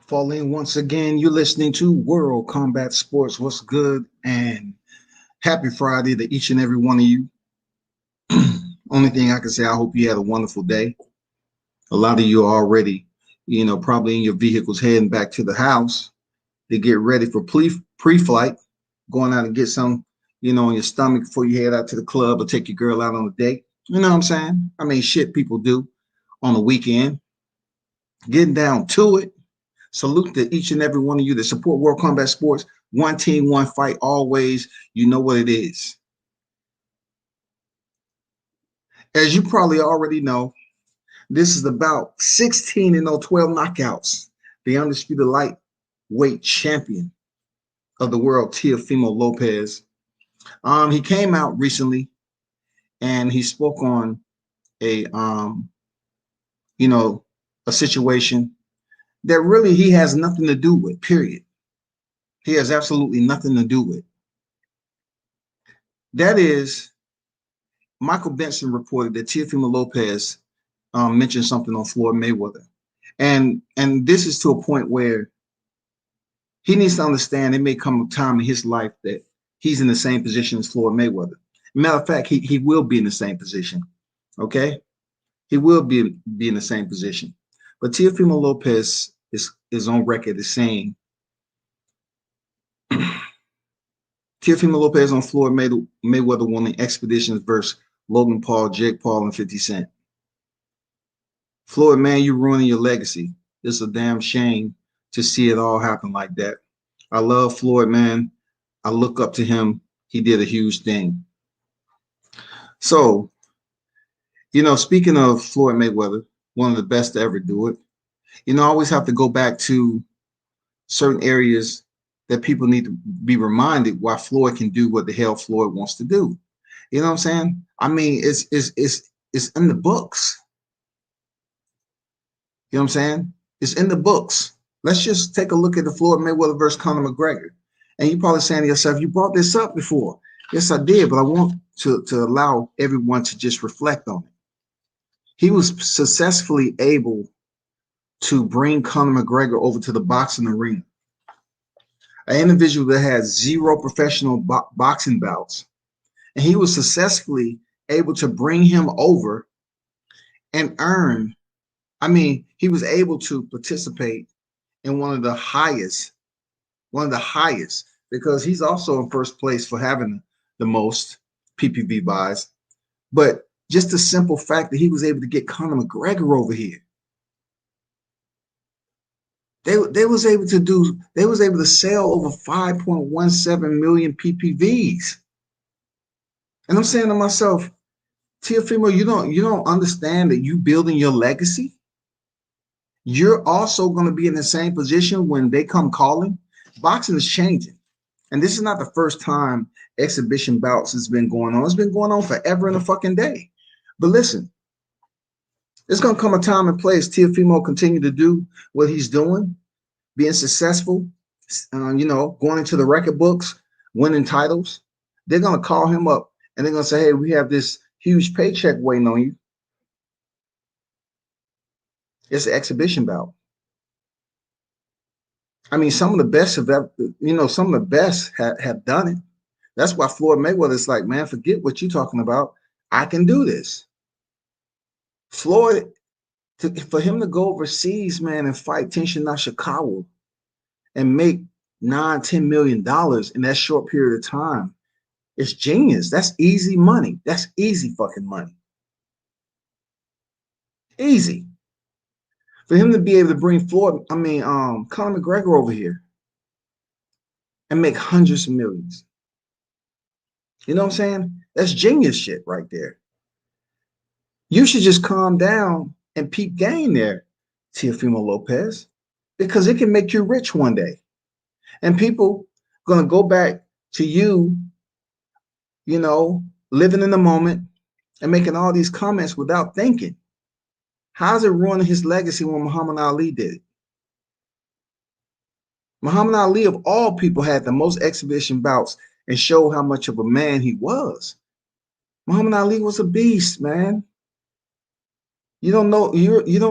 Fall in once again. You're listening to World Combat Sports. What's good? And happy Friday to each and every one of you. Only thing I can say, I hope you had a wonderful day. A lot of you are already, probably in your vehicles heading back to the house to get ready for pre-flight, going out and get some, on your stomach before you head out to the club or take your girl out on a date. You know what I'm saying? I mean, shit people do on the weekend. Getting down to it. Salute to each and every one of you that support World Combat Sports. One team, one fight, always. You know what it is. As you probably already know, this is about 16 and 12 knockouts. The undisputed lightweight champion of the world, TeoFimo Lopez. He came out recently and he spoke on a you know, a situation that really he has nothing to do with, period. He has absolutely nothing to do with. That is, Michael Benson reported that TeoFimo Lopez mentioned something on Floyd Mayweather. And this is to a point where he needs to understand it may come a time in his life that he's in the same position as Floyd Mayweather. Matter of fact, he will be in the same position. Okay? He will be in the same position. But TeoFimo Lopez is on record as saying TeoFimo Lopez on Floyd Mayweather won the expeditions versus Logan Paul, Jake Paul, and 50 Cent. Floyd, man, you're ruining your legacy. It's a damn shame to see it all happen like that. I love Floyd, man. I look up to him. He did a huge thing. So, speaking of Floyd Mayweather, one of the best to ever do it, I always have to go back to certain areas that people need to be reminded why Floyd can do what the hell Floyd wants to do. You know what I'm saying? I mean, it's in the books. You know what I'm saying? It's in the books. Let's just take a look at the Floyd Mayweather versus Conor McGregor. And you're probably saying to yourself, you brought this up before. Yes, I did, but I want to allow everyone to just reflect on it. He was successfully able to bring Conor McGregor over to the boxing arena. An individual that had zero professional boxing bouts. And he was successfully able to bring him over and earn. I mean, he was able to participate in one of the highest, because he's also in first place for having the most PPV buys. But just the simple fact that he was able to get Conor McGregor over here. They was able to sell over 5.17 million PPVs. And I'm saying to myself, TeoFimo, you don't understand that you building your legacy. You're also going to be in the same position when they come calling. Boxing is changing. And this is not the first time exhibition bouts has been going on. It's been going on forever and a fucking day. But listen, there's going to come a time and place TeoFimo continue to do what he's doing, being successful, going into the record books, winning titles. They're going to call him up and they're going to say, hey, we have this huge paycheck waiting on you. It's an exhibition bout. I mean, some of the best have done it. That's why Floyd Mayweather is like, man, forget what you're talking about. I can do this. Floyd, for him to go overseas, man, and fight Tenshin Nashikawa and make $9-10 million in that short period of time, it's genius. That's easy money. That's easy fucking money. Easy. For him to be able to bring Conor McGregor over here and make hundreds of millions. You know what I'm saying? That's genius shit right there. You should just calm down and peep game there, TeoFimo Lopez, because it can make you rich one day. And people going to go back to you, living in the moment and making all these comments without thinking. How's it ruining his legacy when Muhammad Ali did it? Muhammad Ali, of all people, had the most exhibition bouts and showed how much of a man he was. Muhammad Ali was a beast, man. You don't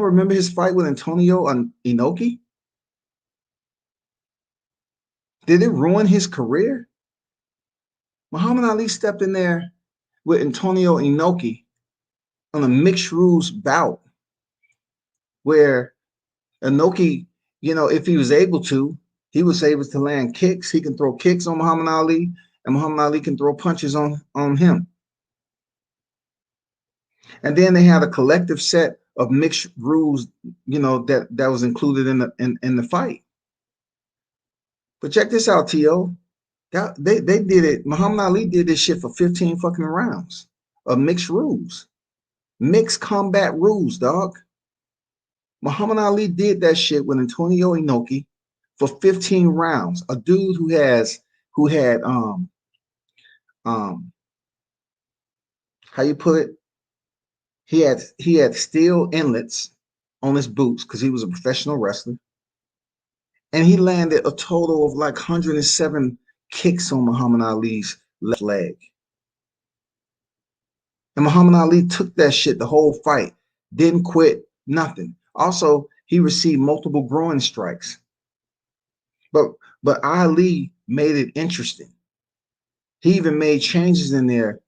remember his fight with Antonio Inoki? Did it ruin his career? Muhammad Ali stepped in there with Antonio Inoki on a mixed rules bout where Inoki, if he was able to, he was able to land kicks. He can throw kicks on Muhammad Ali, and Muhammad Ali can throw punches on him. And then they had a collective set of mixed rules, that was included in the fight. But check this out, T.O. They did it. Muhammad Ali did this shit for 15 fucking rounds of mixed rules, mixed combat rules, dog. Muhammad Ali did that shit with Antonio Inoki for 15 rounds. A dude who had how you put it? He had steel inlets on his boots because he was a professional wrestler. And he landed a total of like 107 kicks on Muhammad Ali's left leg. And Muhammad Ali took that shit the whole fight, didn't quit, nothing. Also, he received multiple groin strikes. But Ali made it interesting. He even made changes in there.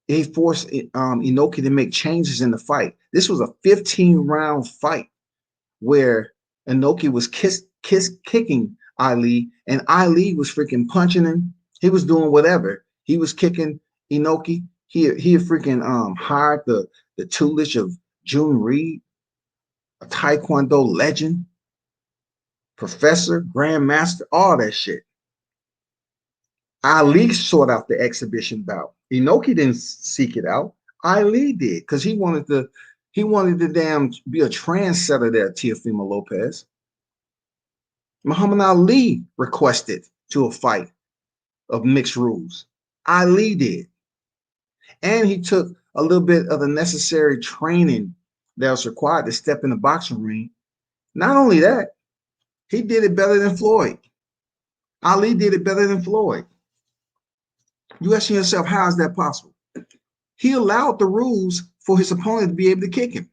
He forced Inoki to make changes in the fight. This was a 15-round fight where Inoki was kicking Ali, and Ali was freaking punching him. He was doing whatever. He was kicking Inoki. He freaking hired the tutelage of June Reed, a Taekwondo legend, professor, grandmaster, all that shit. Ali sought out the exhibition bout. Inoki didn't seek it out. Ali did, because he wanted to damn be a trendsetter there, TeoFimo Lopez. Muhammad Ali requested to a fight of mixed rules. Ali did. And he took a little bit of the necessary training that was required to step in the boxing ring. Not only that, he did it better than Floyd. Ali did it better than Floyd. You asking yourself, how is that possible? He allowed the rules for his opponent to be able to kick him.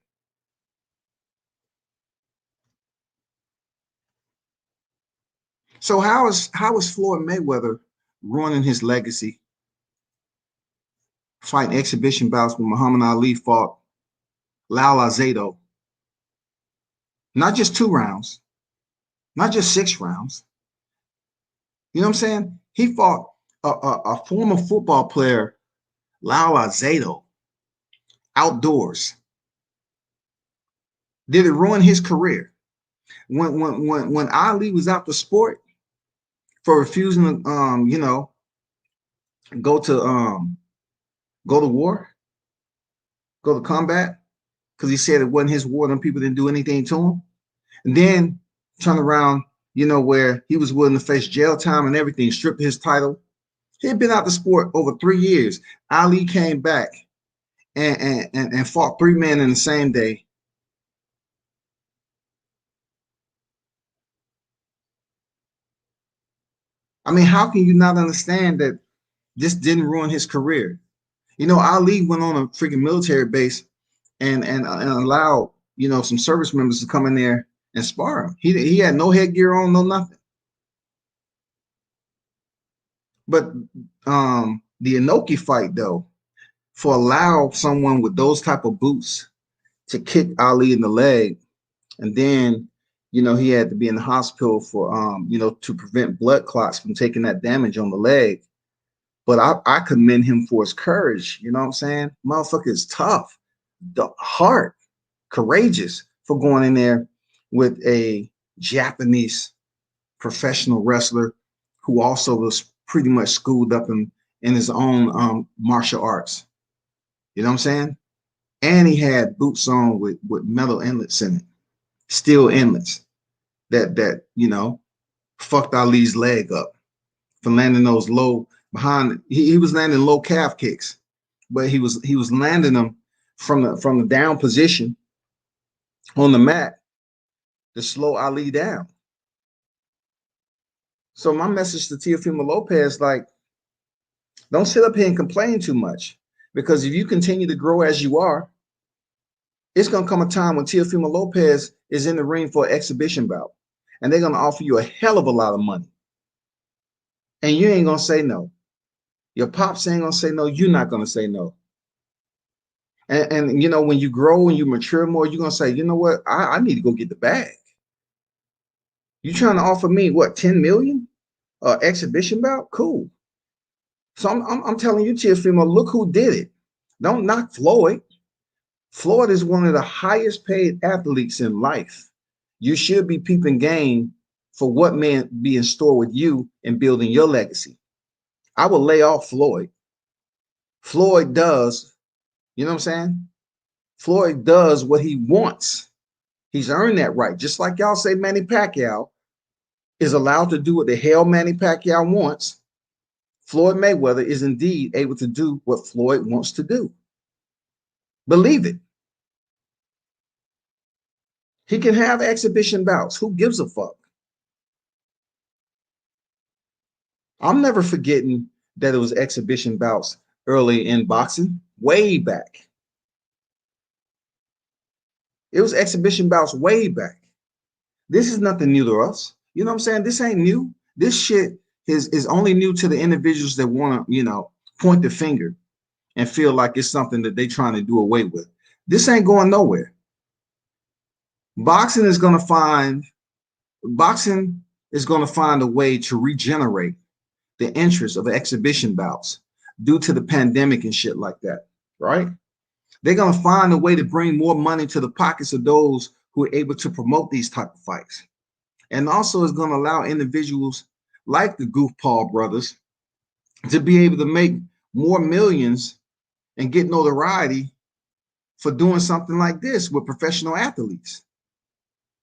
So how is Floyd Mayweather ruining his legacy, fighting exhibition bouts when Muhammad Ali fought Lal Alzado? Not just 2 rounds, not just 6 rounds. You know what I'm saying? He fought a former football player, Lal Alzado, outdoors. Did it ruin his career? When Ali was out the sport for refusing to, go to war, go to combat, because he said it wasn't his war, and people didn't do anything to him. And then turn around, where he was willing to face jail time and everything, stripped his title. He had been out the sport over 3 years. Ali came back and fought 3 men in the same day. I mean, how can you not understand that this didn't ruin his career? Ali went on a freaking military base and allowed, some service members to come in there and spar him. He had no headgear on, no nothing. But the Inoki fight, though, for allow someone with those type of boots to kick Ali in the leg, and then he had to be in the hospital for to prevent blood clots from taking that damage on the leg. But I commend him for his courage. You know what I'm saying? Motherfucker is tough, the heart, courageous for going in there with a Japanese professional wrestler who also was pretty much schooled up in his own martial arts. You know what I'm saying? And he had boots on with metal inlets in it, steel inlets that fucked Ali's leg up for landing those low behind. He was landing low calf kicks, but he was landing them from the down position on the mat to slow Ali down. So my message to TeoFimo Lopez, like, don't sit up here and complain too much, because if you continue to grow as you are, it's going to come a time when TeoFimo Lopez is in the ring for an exhibition bout, and they're going to offer you a hell of a lot of money. And you ain't gonna say no. Your pops ain't gonna say no. You're not gonna say no. And you know, when you grow and you mature more, you're gonna say, you know what, I need to go get the bag. You trying to offer me what, 10 million? Exhibition bout? Cool. So I'm telling you, TeoFimo, look who did it. Don't knock Floyd. Floyd is one of the highest paid athletes in life. You should be peeping game for what may be in store with you in building your legacy. I will lay off Floyd. Floyd does, you know what I'm saying? Floyd does what he wants. He's earned that right. Just like y'all say Manny Pacquiao is allowed to do what the hell Manny Pacquiao wants. Floyd Mayweather is indeed able to do what Floyd wants to do. Believe it. He can have exhibition bouts. Who gives a fuck? I'm never forgetting that it was exhibition bouts early in boxing, way back. It was exhibition bouts way back. This is nothing new to us. You know what I'm saying? This ain't new. This shit is only new to the individuals that want to, you know, point the finger and feel like it's something that they trying to do away with. This ain't going nowhere. Boxing is going to find a way to regenerate the interest of exhibition bouts due to the pandemic and shit like that, right? They're going to find a way to bring more money to the pockets of those who are able to promote these type of fights. And also is going to allow individuals like the Goofball brothers to be able to make more millions and get notoriety for doing something like this with professional athletes.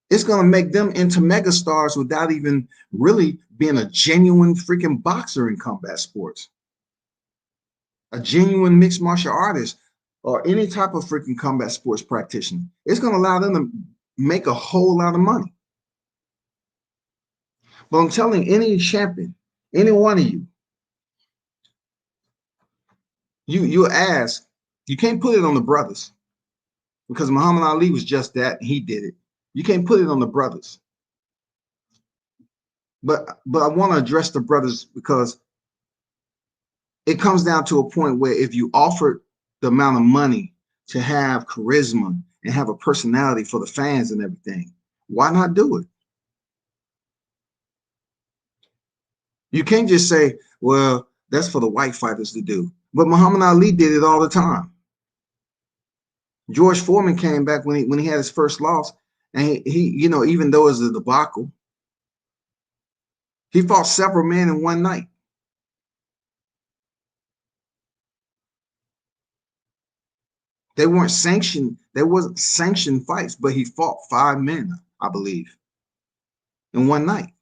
It's going to make them into megastars without even really being a genuine freaking boxer in combat sports, a genuine mixed martial artist, or any type of freaking combat sports practitioner. It's going to allow them to make a whole lot of money. But I'm telling any champion, any one of you, you ask, you can't put it on the brothers because Muhammad Ali was just that. He did it. You can't put it on the brothers. But I want to address the brothers because it comes down to a point where if you offered the amount of money to have charisma and have a personality for the fans and everything, why not do it? You can't just say, well, that's for the white fighters to do. But Muhammad Ali did it all the time. George Foreman came back when he had his first loss, and he you know, even though it was a debacle, he fought several men in one night. They weren't sanctioned. There wasn't sanctioned fights, but he fought 5 men, I believe, in one night.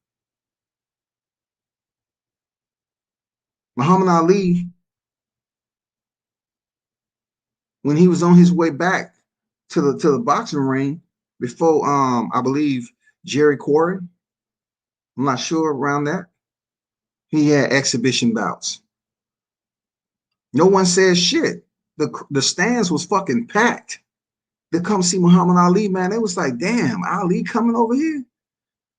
Muhammad Ali, when he was on his way back to the boxing ring before I believe Jerry Quarry, I'm not sure around that, he had exhibition bouts. No one said shit. The stands was fucking packed to come see Muhammad Ali, man. It was like, damn, Ali coming over here.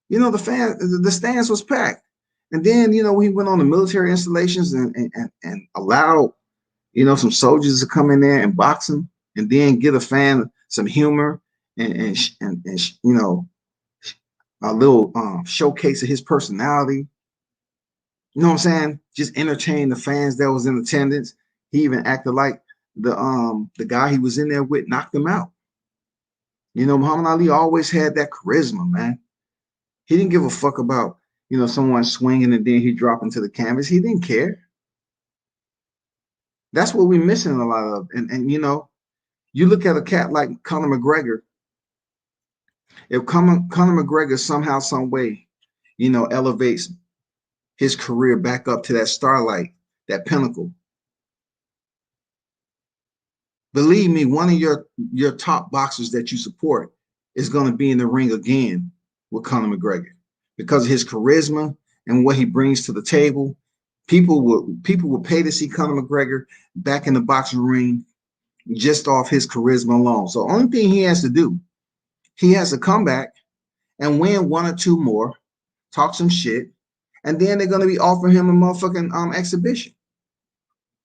You know, the stands was packed. And then, you know, he went on the military installations and allowed, you know, some soldiers to come in there and box him and then give a fan some humor and you know, a little showcase of his personality. You know what I'm saying? Just entertain the fans that was in attendance. He even acted like the guy he was in there with knocked him out. You know, Muhammad Ali always had that charisma, man. He didn't give a fuck about, you know, someone swinging and then he drop into the canvas. He didn't care. That's what we're missing a lot of. And you know, you look at a cat like Conor McGregor. If Conor McGregor somehow, some way, you know, elevates his career back up to that starlight, that pinnacle, believe me, one of your top boxers that you support is going to be in the ring again with Conor McGregor because of his charisma and what he brings to the table. People will pay to see Conor McGregor back in the boxing ring just off his charisma alone. So the only thing he has to do, he has to come back and win 1 or 2 more, talk some shit, And then they're going to be offering him a motherfucking exhibition.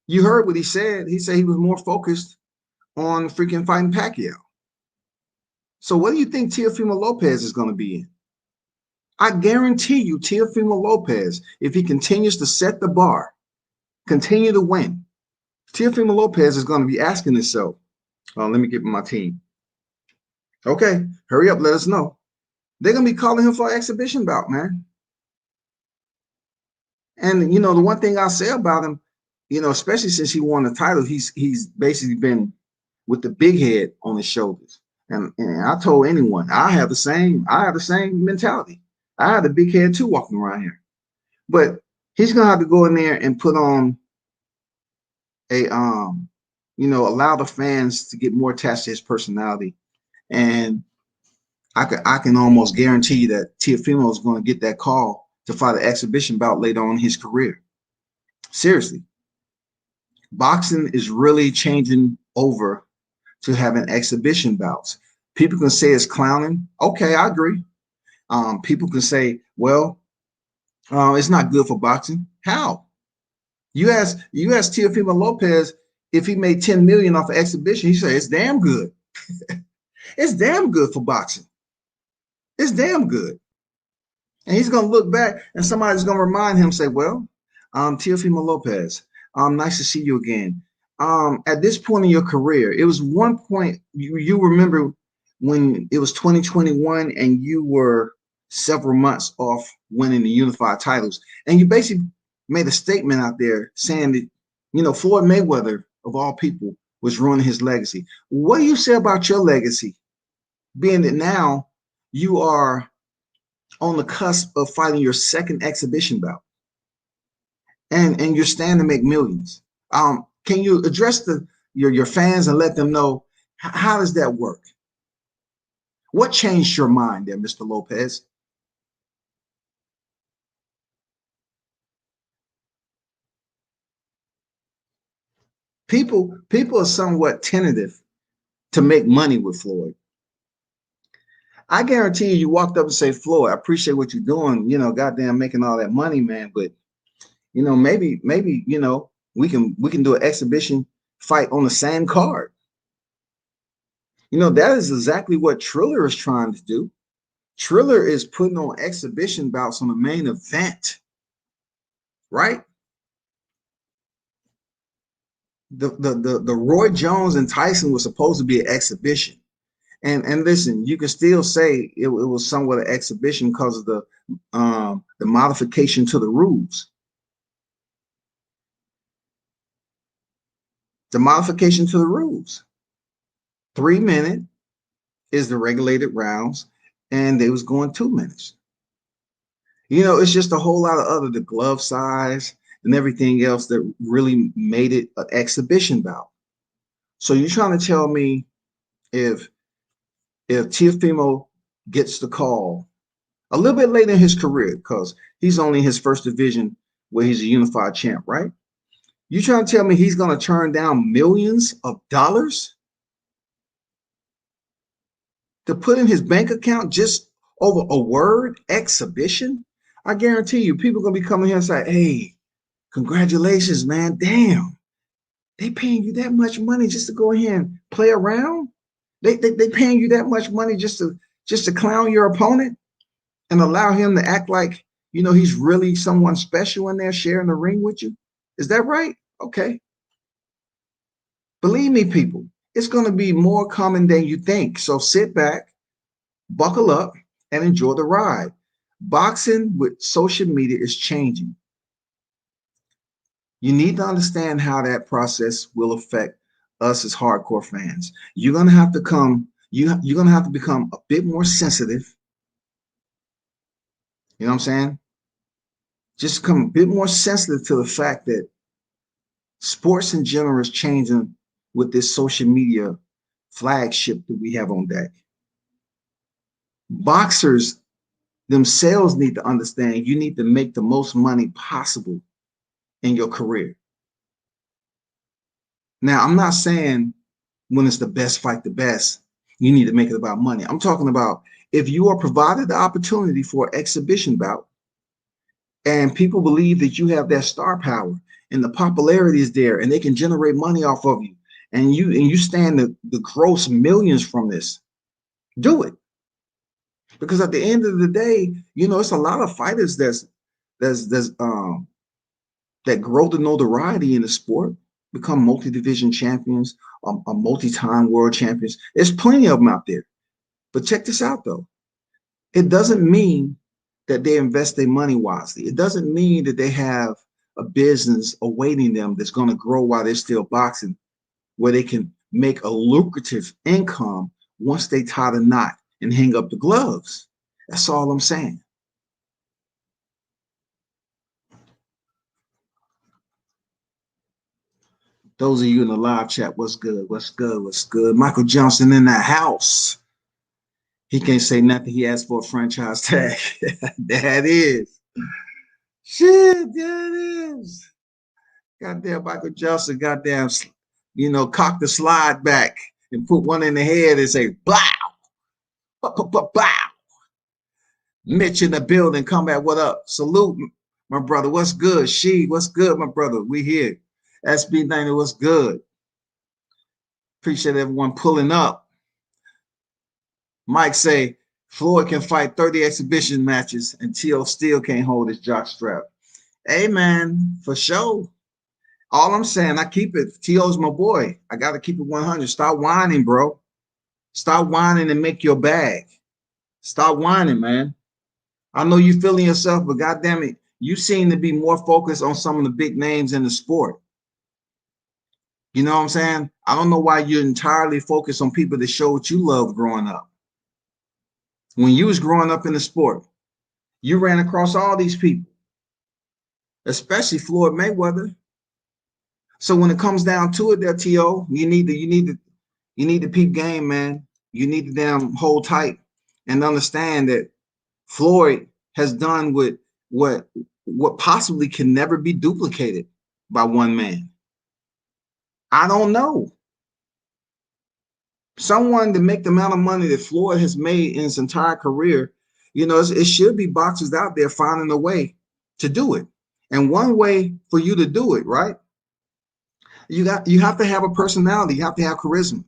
You heard what he said. He said he was more focused on freaking fighting Pacquiao. So what do you think TeoFimo Lopez is going to be in? I guarantee you, TeoFimo Lopez, if he continues to set the bar, continue to win, TeoFimo Lopez is going to be asking himself, oh, let me get my team. Okay, hurry up, let us know. They're going to be calling him for an exhibition bout, man. And, you know, the one thing I say about him, you know, especially since he won the title, he's basically been with the big head on his shoulders. And I told anyone, I have the same mentality. I have the big head too walking around here. But he's gonna have to go in there and put on a you know, allow the fans to get more attached to his personality. And I can almost guarantee you that TeoFimo is going to get that call to fight an exhibition bout later on in his career. Seriously. Boxing is really changing over to having exhibition bouts. People can say it's clowning. Okay, I agree. People can say, well, it's not good for boxing. How? You ask TeoFimo Lopez if he made 10 million off an exhibition, he said it's damn good. It's damn good for boxing. It's damn good. And he's gonna look back and somebody's gonna remind him, say, well, TeoFimo Lopez, nice to see you again. At this point in your career, it was one point you remember when it was 2021 and you were several months off winning the unified titles, and you basically made a statement out there saying that, you know, Floyd Mayweather of all people was ruining his legacy. What do you say about your legacy, being that now you are on the cusp of fighting your second exhibition bout, and you're standing to make millions? Can you address your fans and let them know how does that work? What changed your mind there, Mr. Lopez? People are somewhat tentative to make money with Floyd. I guarantee you walked up and say, Floyd, I appreciate what you're doing, you know, goddamn making all that money, man. But you know, maybe, you know, we can do an exhibition fight on the same card. You know, that is exactly what Triller is trying to do. Triller is putting on exhibition bouts on the main event, right? The Roy Jones and Tyson was supposed to be an exhibition. And listen, you can still say it was somewhat an exhibition because of the modification to the rules. The modification to the rules. 3 minutes is the regulated rounds, and they was going 2 minutes. You know, it's just a whole lot of the glove size and everything else that really made it an exhibition bout. So you're trying to tell me if TeoFimo gets the call a little bit later in his career, because he's only in his first division where he's a unified champ, right? You trying to tell me he's going to turn down millions of dollars to put in his bank account just over a word exhibition? I guarantee you, people are going to be coming here and say, hey, congratulations, man. Damn, they paying you that much money just to go ahead and play around? They paying you that much money just to clown your opponent and allow him to act like, you know, he's really someone special in there sharing the ring with you? Is that right? Okay. Believe me, people, it's going to be more common than you think. So sit back, buckle up, and enjoy the ride. Boxing with social media is changing. You need to understand how that process will affect us as hardcore fans. You're going to have to you're going to have to become a bit more sensitive. You know what I'm saying? Just become a bit more sensitive to the fact that sports in general is changing with this social media flagship that we have on deck. Boxers themselves need to understand you need to make the most money possible in your career. Now, I'm not saying when it's the best fight the best, you need to make it about money. I'm talking about if you are provided the opportunity for an exhibition bout, and people believe that you have that star power and the popularity is there and they can generate money off of you, and you stand the gross millions from this, do it. Because at the end of the day, it's a lot of fighters that's that grow the notoriety in the sport, become multi-division champions, a multi-time world champions. There's plenty of them out there. But check this out though. It doesn't mean that they invest their money wisely. It doesn't mean that they have a business awaiting them that's going to grow while they're still boxing, where they can make a lucrative income once they tie the knot and hang up the gloves. That's all I'm saying. Those of you in the live chat, what's good? What's good? What's good? Michael Johnson in the house. He can't say nothing. He asked for a franchise tag. That is. Shit, that is. Goddamn Michael Johnson, goddamn, cock the slide back and put one in the head and say, blow, bow. Mitch in the building, come back, what up? Salute, my brother. What's good? What's good, my brother? We here. SB90, what's good? Appreciate everyone pulling up. Mike say, Floyd can fight 30 exhibition matches and Teo still can't hold his jock strap. Hey, man, for sure. All I'm saying, I keep it. Teo's my boy. I got to keep it 100. Stop whining, bro. Stop whining and make your bag. Stop whining, man. I know you feeling yourself, but goddamn it, you seem to be more focused on some of the big names in the sport. You know what I'm saying? I don't know why you're entirely focused on people that showed you love growing up. When you was growing up in the sport, you ran across all these people, especially Floyd Mayweather. So when it comes down to it, there, T.O., you need to peep game, man. You need to damn hold tight and understand that Floyd has done what possibly can never be duplicated by one man. I don't know. Someone to make the amount of money that Floyd has made in his entire career, it should be boxers out there finding a way to do it. And one way for you to do it, right? You have to have a personality. You have to have charisma.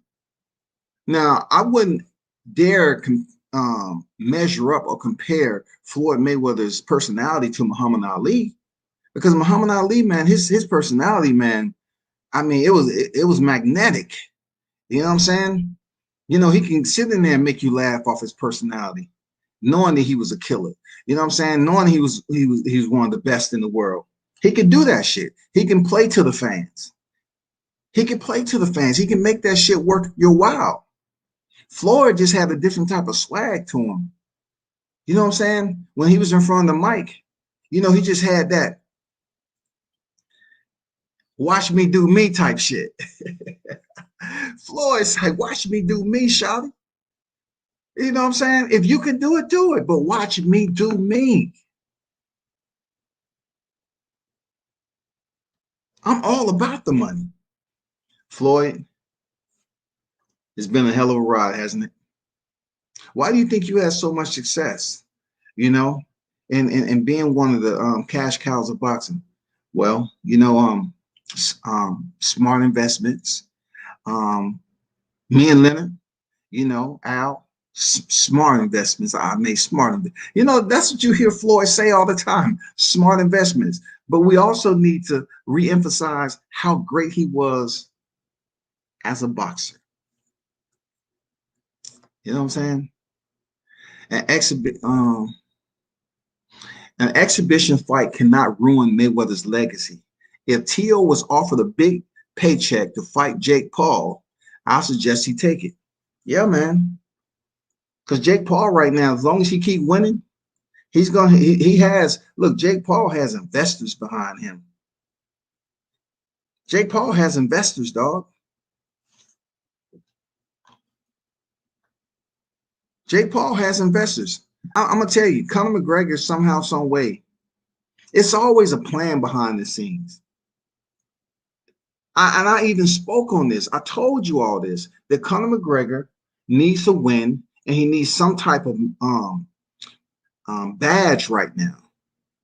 Now, I wouldn't dare measure up or compare Floyd Mayweather's personality to Muhammad Ali, because Muhammad Ali, man, his personality, man, I mean, it was magnetic. You know what I'm saying? He can sit in there and make you laugh off his personality, knowing that he was a killer. You know what I'm saying? Knowing he was one of the best in the world. He could do that shit. He can play to the fans. He can play to the fans. He can make that shit worth your while. Floyd just had a different type of swag to him. You know what I'm saying? When he was in front of the mic, he just had that watch me do me type shit. Floyd's like, watch me do me, shawty. You know what I'm saying? If you can do it, but watch me do me. I'm all about the money. Floyd, it's been a hell of a ride, hasn't it? Why do you think you had so much success, in being one of the cash cows of boxing? Well, smart investments. Me and Leonard, Al, smart investments. I made smart investments. That's what you hear Floyd say all the time, smart investments. But we also need to reemphasize how great he was as a boxer. You know what I'm saying? An exhibition fight cannot ruin Mayweather's legacy. If Teo was offered a big paycheck to fight Jake Paul, I suggest he take it. Yeah, man. Because Jake Paul right now, as long as he keep winning, he has, look, Jake Paul has investors behind him. Jake Paul has investors, dog. Jake Paul has investors. I'm going to tell you, Conor McGregor, somehow, some way, it's always a plan behind the scenes. I even spoke on this. I told you all this, that Conor McGregor needs to win, and he needs some type of badge right now.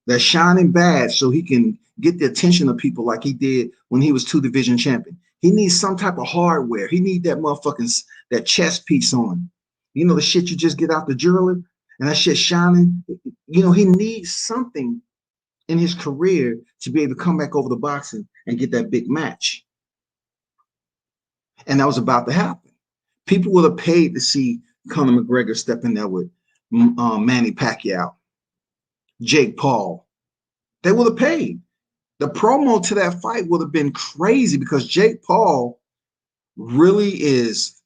That shining badge so he can get the attention of people like he did when he was 2 division champion. He needs some type of hardware. He needs that motherfucking that chest piece on. You know the shit you just get out the jeweler and that shit shining. You know he needs something in his career to be able to come back over the boxing and get that big match. And that was about to happen. People would have paid to see Conor McGregor step in there with Manny Pacquiao, Jake Paul. They would have paid. The promo to that fight would have been crazy because Jake Paul really is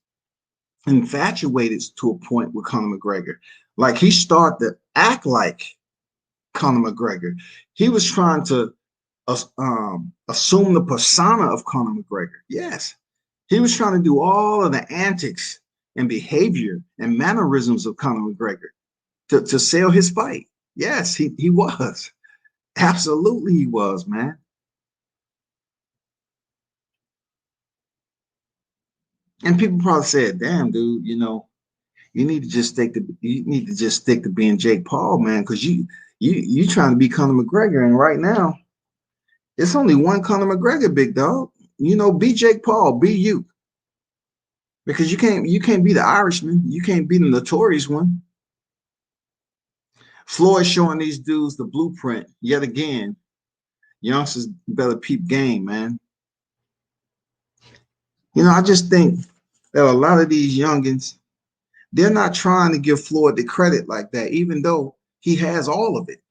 infatuated to a point with Conor McGregor. Like he started to act like Conor McGregor. He was trying to assume the persona of Conor McGregor. Yes, he was trying to do all of the antics and behavior and mannerisms of Conor McGregor to sell his fight. Yes, he was. Absolutely he was, man. And people probably said, damn, dude, you know, you need to just stick to being Jake Paul, man, because you trying to be Conor McGregor, and right now it's only one Conor McGregor, big dog. You know, be Jake Paul, be you. Because you can't be the Irishman. You can't be the notorious one. Floyd showing these dudes the blueprint yet again. Youngsters better peep game, man. You know, I just think that a lot of these youngins, they're not trying to give Floyd the credit like that, even though he has all of it.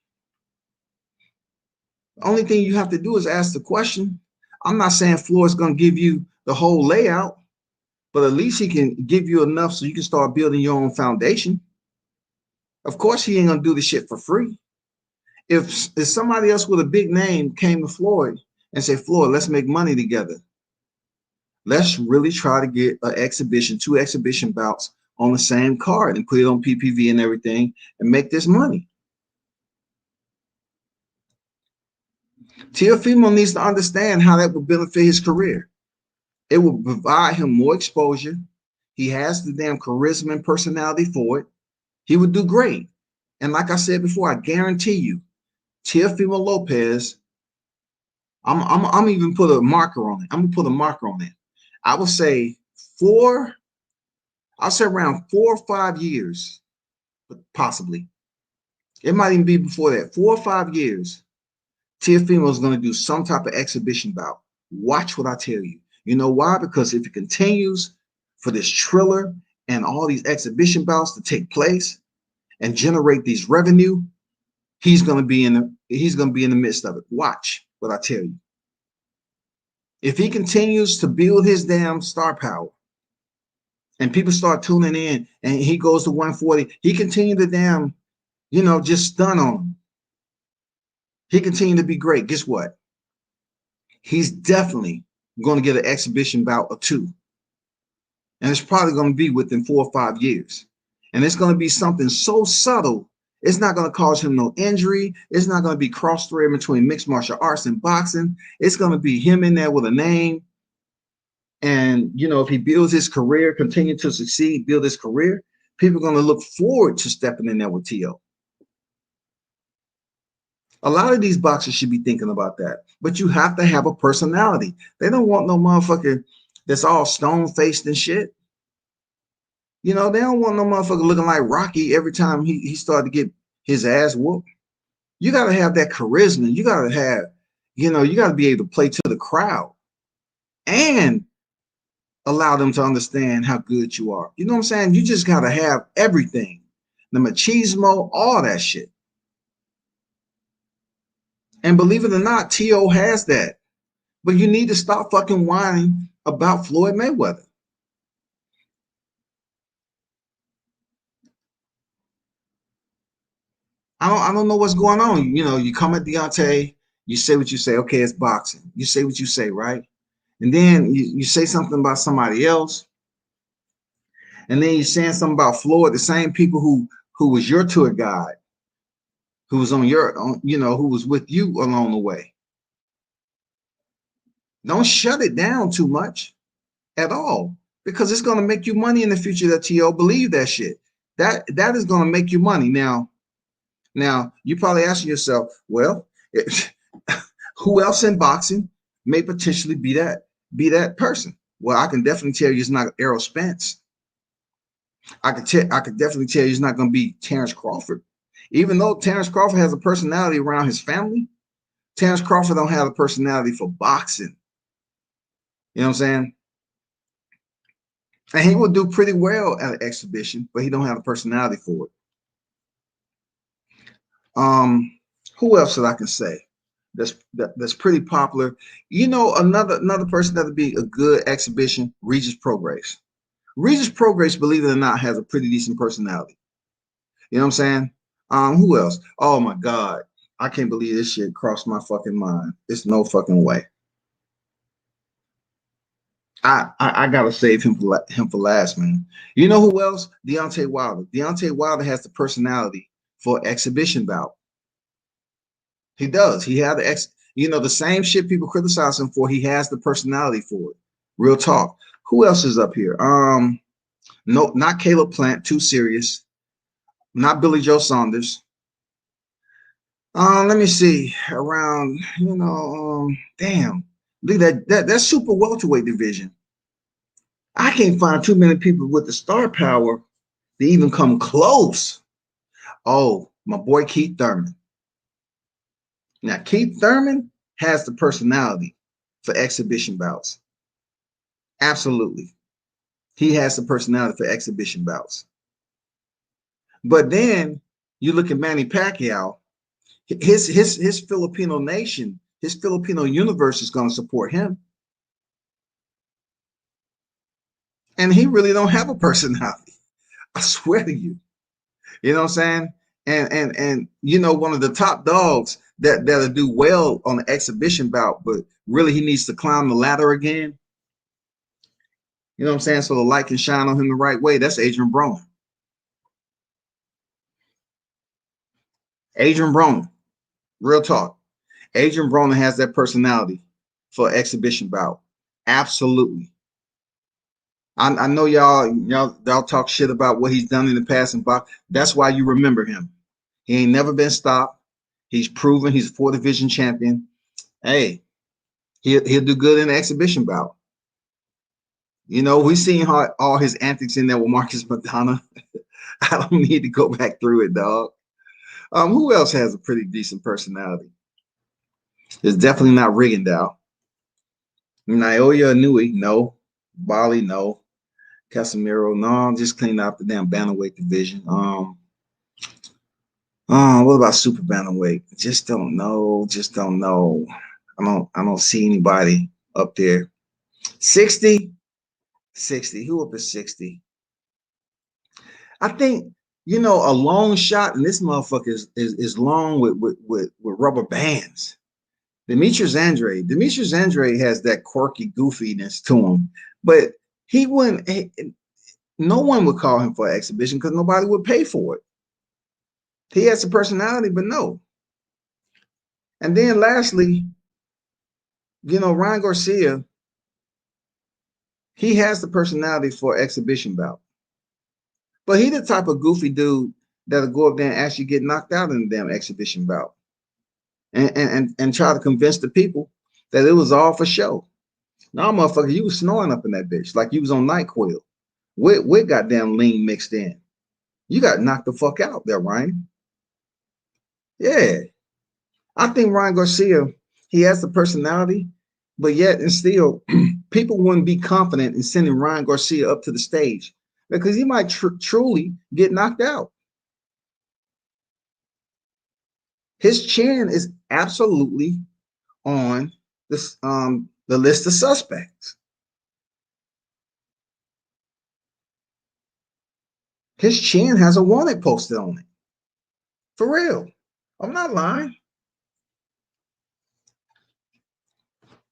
The only thing you have to do is ask the question. I'm not saying Floyd's going to give you the whole layout, but at least he can give you enough so you can start building your own foundation. Of course, he ain't going to do the shit for free. If somebody else with a big name came to Floyd and said, Floyd, let's make money together. Let's really try to get an exhibition, 2 exhibition bouts on the same card and put it on PPV and everything and make this money. TeoFimo needs to understand how that will benefit his career. It will provide him more exposure. He has the damn charisma and personality for it. He would do great. And like I said before, I guarantee you, TeoFimo Lopez, I'm even put a marker on it. I'm gonna put a marker on it. I would say around 4 or 5 years, possibly. It might even be before that. 4 or 5 years, TeoFimo is going to do some type of exhibition bout. Watch what I tell you. You know why? Because if it continues for this Triller and all these exhibition bouts to take place and generate these revenue, he's going to be in the midst of it. Watch what I tell you. If he continues to build his damn star power and people start tuning in and he goes to 140, he continue to damn, just stun on him. He continued to be great. Guess what? He's definitely going to get an exhibition bout or 2. And it's probably going to be within 4 or 5 years. And it's going to be something so subtle, it's not going to cause him no injury. It's not going to be cross-thread between mixed martial arts and boxing. It's going to be him in there with a name. And, if he builds his career, continue to succeed, build his career, people are going to look forward to stepping in there with Teo. A lot of these boxers should be thinking about that. But you have to have a personality. They don't want no motherfucker that's all stone-faced and shit. They don't want no motherfucker looking like Rocky every time he started to get his ass whooped. You got to have that charisma. You got to have, you got to be able to play to the crowd and allow them to understand how good you are. You know what I'm saying? You just got to have everything. The machismo, all that shit. And believe it or not, Teo has that. But you need to stop fucking whining about Floyd Mayweather. I don't know what's going on. You come at Deonte, you say what you say. Okay, it's boxing. You say what you say, right? And then you say something about somebody else. And then you're saying something about Floyd, the same people who was your tour guide, who was who was with you along the way. Don't shut it down too much at all, because it's going to make you money in the future. That Teo, believe that shit. That is going to make you money. Now, Now, you probably asking yourself, well, who else in boxing may potentially be that person? Well, I can definitely tell you it's not Errol Spence. I could definitely tell you it's not going to be Terrence Crawford. Even though Terrence Crawford has a personality around his family, Terrence Crawford don't have a personality for boxing. You know what I'm saying? And he will do pretty well at an exhibition, but he don't have a personality for it. Who else that I can say that's pretty popular? You know, another person that would be a good exhibition, Regis Prograis. Regis Prograis, believe it or not, has a pretty decent personality. You know what I'm saying? Who else? Oh my God. I can't believe this shit crossed my fucking mind. It's no fucking way. I gotta save him for last, man. You know who else? Deontay Wilder. Deontay Wilder has the personality for exhibition bout. He does. He had the same shit people criticize him for. He has the personality for it. Real talk. Who else is up here? No, not Caleb Plant. Too serious. Not Billy Joe Saunders. Let me see. Around, damn. Look at that super welterweight division. I can't find too many people with the star power to even come close. Oh, my boy Keith Thurman. Now, Keith Thurman has the personality for exhibition bouts. Absolutely. He has the personality for exhibition bouts. But then you look at Manny Pacquiao, his Filipino nation, his Filipino universe is going to support him. And he really don't have a personality. I swear to you. You know what I'm saying? And one of the top dogs that'll do well on the exhibition bout, but really he needs to climb the ladder again. You know what I'm saying? So the light can shine on him the right way. That's Adrian Broner. Adrian Broner. Real talk. Adrian Broner has that personality for exhibition bout. Absolutely. I know y'all talk shit about what he's done in the past and box. That's why you remember him. He ain't never been stopped. He's proven he's a 4 division champion. Hey, he'll do good in the exhibition bout. We seen how all his antics in there with Marcus Madonna. I don't need to go back through it, dog. Who else has a pretty decent personality? It's definitely not Rigondeaux. Naoya Inoue, no. Bali, no. Casemiro, no. Just clean out the damn bantamweight division. What about super bantamweight? Just don't know. Just don't know. I don't see anybody up there. 60? 60. Who up at 60? I think, a long shot, and this motherfucker is long with rubber bands. Demetrius Andrade. Demetrius Andrade has that quirky goofiness to him, but he wouldn't. No one would call him for an exhibition because nobody would pay for it. He has a personality, but no. And then lastly, Ryan Garcia, he has the personality for exhibition bout. But he the type of goofy dude that'll go up there and actually get knocked out in the damn exhibition bout. And try to convince the people that it was all for show. No, motherfucker, you was snoring up in that bitch like you was on NyQuil with goddamn lean mixed in. You got knocked the fuck out there, Ryan. Yeah. I think Ryan Garcia, he has the personality, but yet and still, people wouldn't be confident in sending Ryan Garcia up to the stage because he might truly get knocked out. His chin is absolutely on this the list of suspects. His chin has a wanted posted on it. For real. I'm not lying.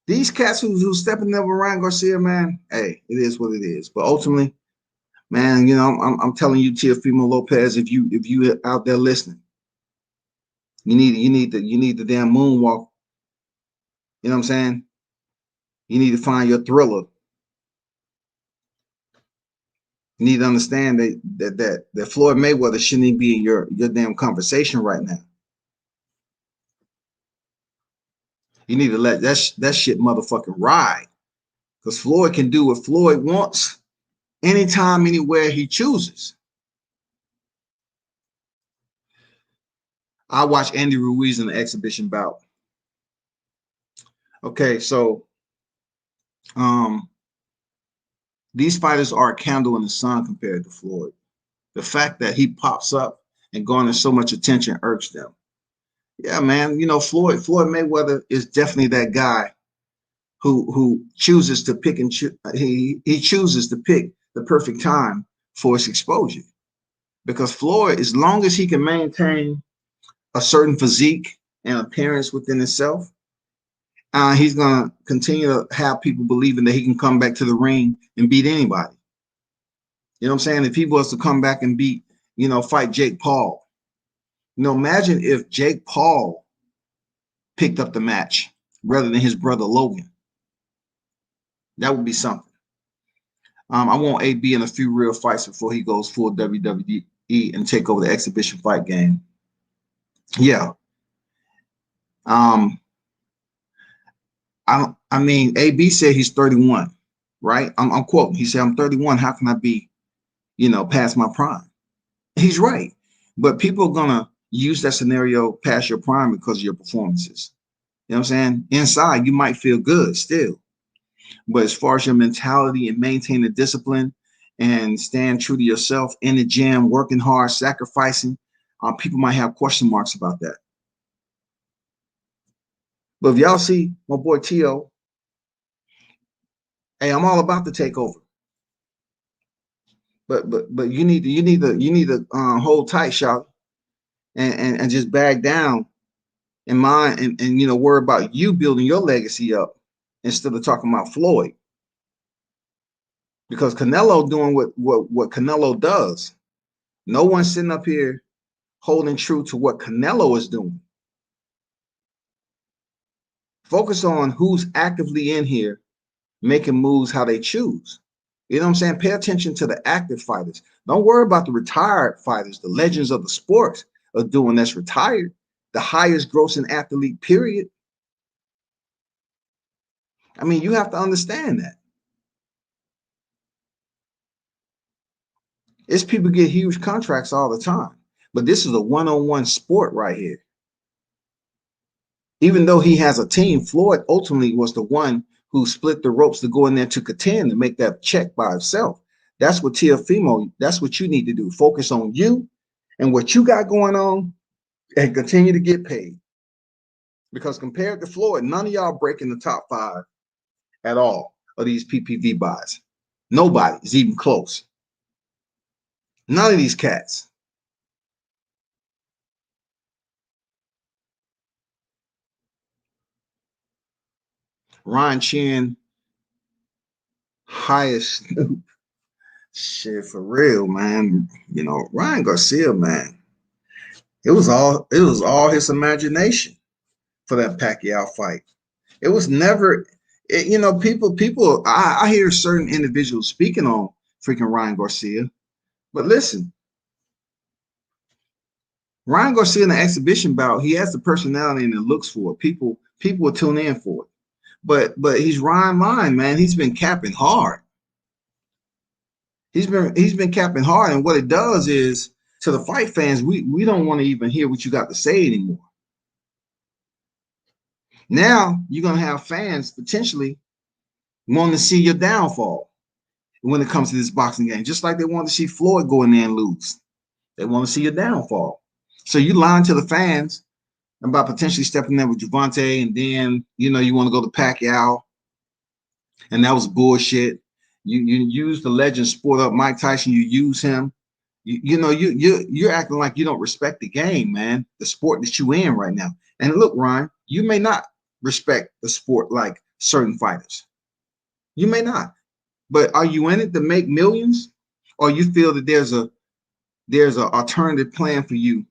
These cats who's stepping up with Ryan Garcia, man, hey, it is what it is. But ultimately, man, I'm telling you, TeoFimo Lopez, if you out there listening, you need the damn moonwalk. You know what I'm saying? You need to find your thriller. You need to understand that Floyd Mayweather shouldn't even be in your damn conversation right now. You need to let that shit motherfucking ride. Because Floyd can do what Floyd wants anytime, anywhere he chooses. I watched Andy Ruiz in the exhibition bout. Okay, so these fighters are a candle in the sun compared to Floyd. The fact that he pops up and garners so much attention irks them. Yeah, man, you know, Floyd Mayweather is definitely that guy who chooses to pick and he chooses to pick the perfect time for his exposure. Because Floyd, as long as he can maintain a certain physique and appearance within himself, he's going to continue to have people believing that he can come back to the ring and beat anybody. You know what I'm saying? If he was to come back and beat, fight Jake Paul, imagine if Jake Paul picked up the match rather than his brother Logan. That would be something. I want AB in a few real fights before he goes full WWE and take over the exhibition fight game. Yeah. I mean, AB said he's 31, right? I'm quoting. He said, I'm 31. How can I be, past my prime? He's right. But people are going to use that scenario past your prime because of your performances. You know what I'm saying? Inside, you might feel good still. But as far as your mentality and maintaining the discipline and staying true to yourself in the gym, working hard, sacrificing, people might have question marks about that. But if y'all see my boy Teo, hey, I'm all about the takeover. But you need to hold tight, shout, and just bag down in mind and worry about you building your legacy up instead of talking about Floyd. Because Canelo doing what Canelo does. No one's sitting up here holding true to what Canelo is doing. Focus on who's actively in here making moves how they choose. You know what I'm saying? Pay attention to the active fighters. Don't worry about the retired fighters, the legends of the sport are doing that's retired, the highest grossing athlete, period. I mean, you have to understand that. It's people get huge contracts all the time, but this is a one-on-one sport right here. Even though he has a team, Floyd ultimately was the one who split the ropes to go in there to contend and make that check by himself. That's what TeoFimo, that's what you need to do. Focus on you and what you got going on and continue to get paid. Because compared to Floyd, none of y'all breaking the top 5 at all of these PPV buys. Nobody is even close. None of these cats. Ryan Chin, highest Snoop. Shit, for real, man. Ryan Garcia, man. It was all his imagination for that Pacquiao fight. It was never, people. I hear certain individuals speaking on freaking Ryan Garcia, but listen, Ryan Garcia in the exhibition bout, he has the personality and the looks for it. People will tune in for it. But he's Ryan line, man. He's been capping hard. He's been capping hard, and what it does is to the fight fans, we don't want to even hear what you got to say anymore. Now you're gonna have fans potentially wanting to see your downfall when it comes to this boxing game, just like they want to see Floyd go in there and lose. They want to see your downfall. So you lying to the fans about potentially stepping there with Deonte, and then you want to go to Pacquiao, and that was bullshit. You use the legend sport up Mike Tyson. You use him. You're acting like you don't respect the game, man. The sport that you in right now. And look, Ryan, you may not respect the sport like certain fighters. You may not. But are you in it to make millions, or you feel that there's a alternative plan for you?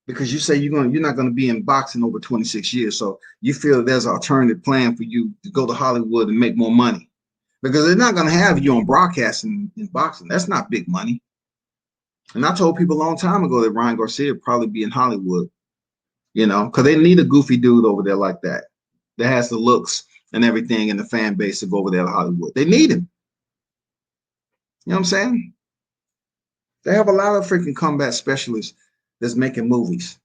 Because you say you're not gonna be in boxing over 26 years, so you feel there's an alternative plan for you to go to Hollywood and make more money. because they're not going to have you on broadcast in boxing. That's not big money. And I told people a long time ago that Ryan Garcia would probably be in Hollywood, because they need a goofy dude over there like that has the looks and everything and the fan base to go over there to Hollywood. They need him. You know what I'm saying? They have a lot of freaking combat specialists that's making movies.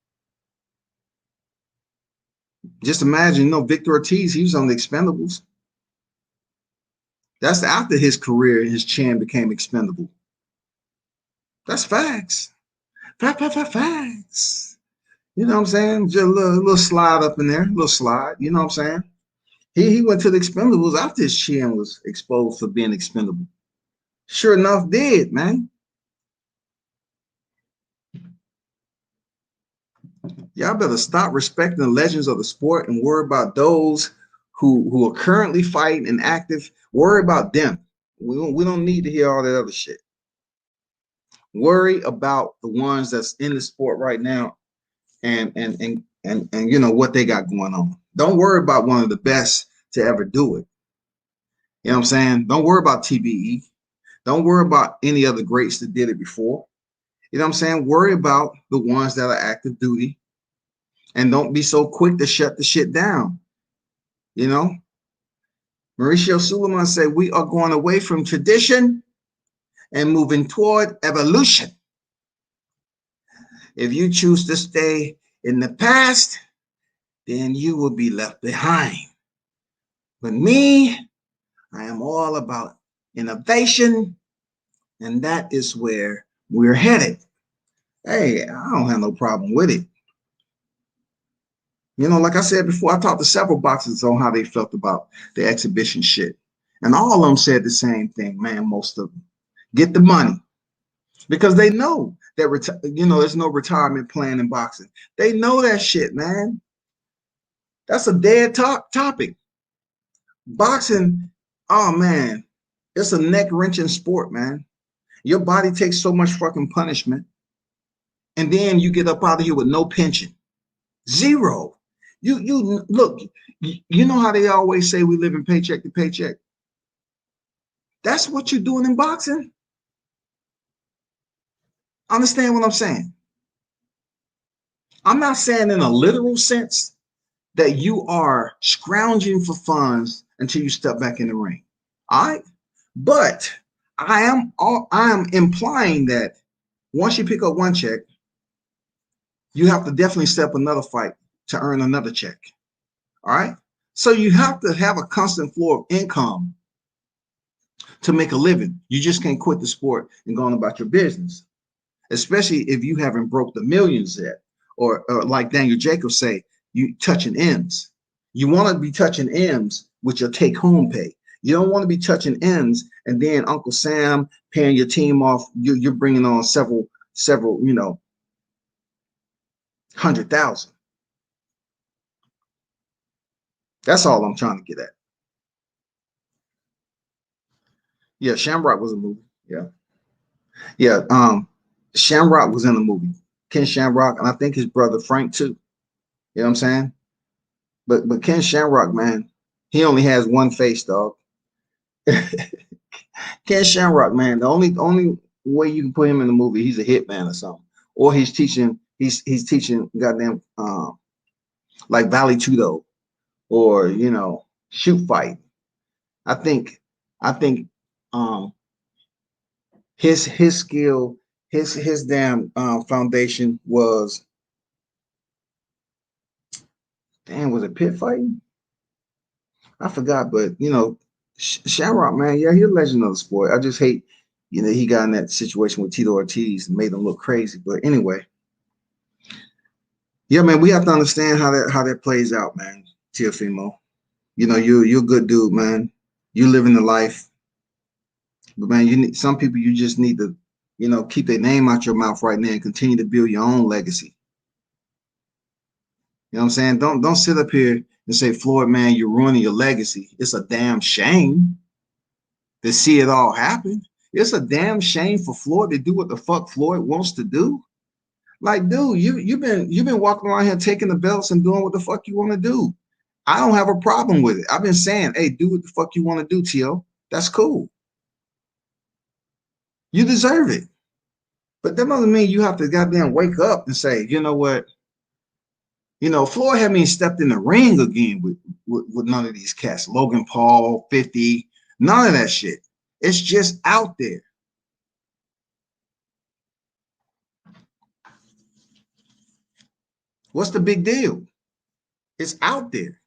Just imagine, Victor Ortiz, he was on the Expendables. That's after his career, his chin became expendable. That's facts. Facts. You know what I'm saying? Just a little slide up in there, a little slide. You know what I'm saying? He went to the Expendables after his chin was exposed for being expendable. Sure enough, did, man. Y'all better stop respecting the legends of the sport and worry about those who are currently fighting and active. Worry about them. We don't need to hear all that other shit. Worry about the ones that's in the sport right now and what they got going on. Don't worry about one of the best to ever do it. You know what I'm saying? Don't worry about TBE. Don't worry about any other greats that did it before. You know what I'm saying? Worry about the ones that are active duty, and don't be so quick to shut the shit down. Mauricio Suleiman said, we are going away from tradition and moving toward evolution. If you choose to stay in the past, then you will be left behind. But me, I am all about innovation, and that is where we're headed. Hey, I don't have no problem with it. Like I said before, I talked to several boxers on how they felt about the exhibition shit. And all of them said the same thing, man, most of them. Get the money. Because they know that, there's no retirement plan in boxing. They know that shit, man. That's a dead topic. Boxing, oh, man, it's a neck-wrenching sport, man. Your body takes so much fucking punishment. And then you get up out of here with no pension. Zero. You look, you know how they always say we live in paycheck to paycheck? That's what you're doing in boxing. Understand what I'm saying? I'm not saying in a literal sense that you are scrounging for funds until you step back in the ring. All right? But I am implying that once you pick up one check, you have to definitely step another fight to earn another check. All right? So you have to have a constant flow of income to make a living. You just can't quit the sport and go on about your business, especially if you haven't broke the millions yet. Or like Daniel Jacobs say, you touching M's. You want to be touching M's with your take-home pay. You don't want to be touching M's and then Uncle Sam paying your team off. You're bringing on several, 100,000. That's all I'm trying to get at. Yeah, Shamrock was a movie. Yeah. Shamrock was in the movie. Ken Shamrock, and I think his brother Frank too. You know what I'm saying? But Ken Shamrock, man, he only has one face, dog. Ken Shamrock, man, the only way you can put him in the movie, he's a hitman or something, or he's teaching goddamn like Valley Tudo, or shoot fight. I think his skill, his damn foundation was, was it pit fighting? I forgot, but Shamrock, man, yeah, he's a legend of the sport. I just hate, he got in that situation with Tito Ortiz and made him look crazy. But anyway, yeah, man, we have to understand how that plays out, man. TeoFimo, you're a good dude, man. You living the life, but man, some people you just need to, keep their name out your mouth right now and continue to build your own legacy. You know what I'm saying? Don't sit up here and say, Floyd, man, you're ruining your legacy. It's a damn shame to see it all happen. It's a damn shame for Floyd to do what the fuck Floyd wants to do. Like, dude, you've been walking around here taking the belts and doing what the fuck you want to do. I don't have a problem with it. I've been saying, hey, do what the fuck you want to do, Tio. That's cool. You deserve it. But that doesn't mean you have to goddamn wake up and say, you know what? You know, Floyd hadn't even stepped in the ring again with none of these cats. Logan Paul, 50, none of that shit. It's just out there. What's the big deal? It's out there.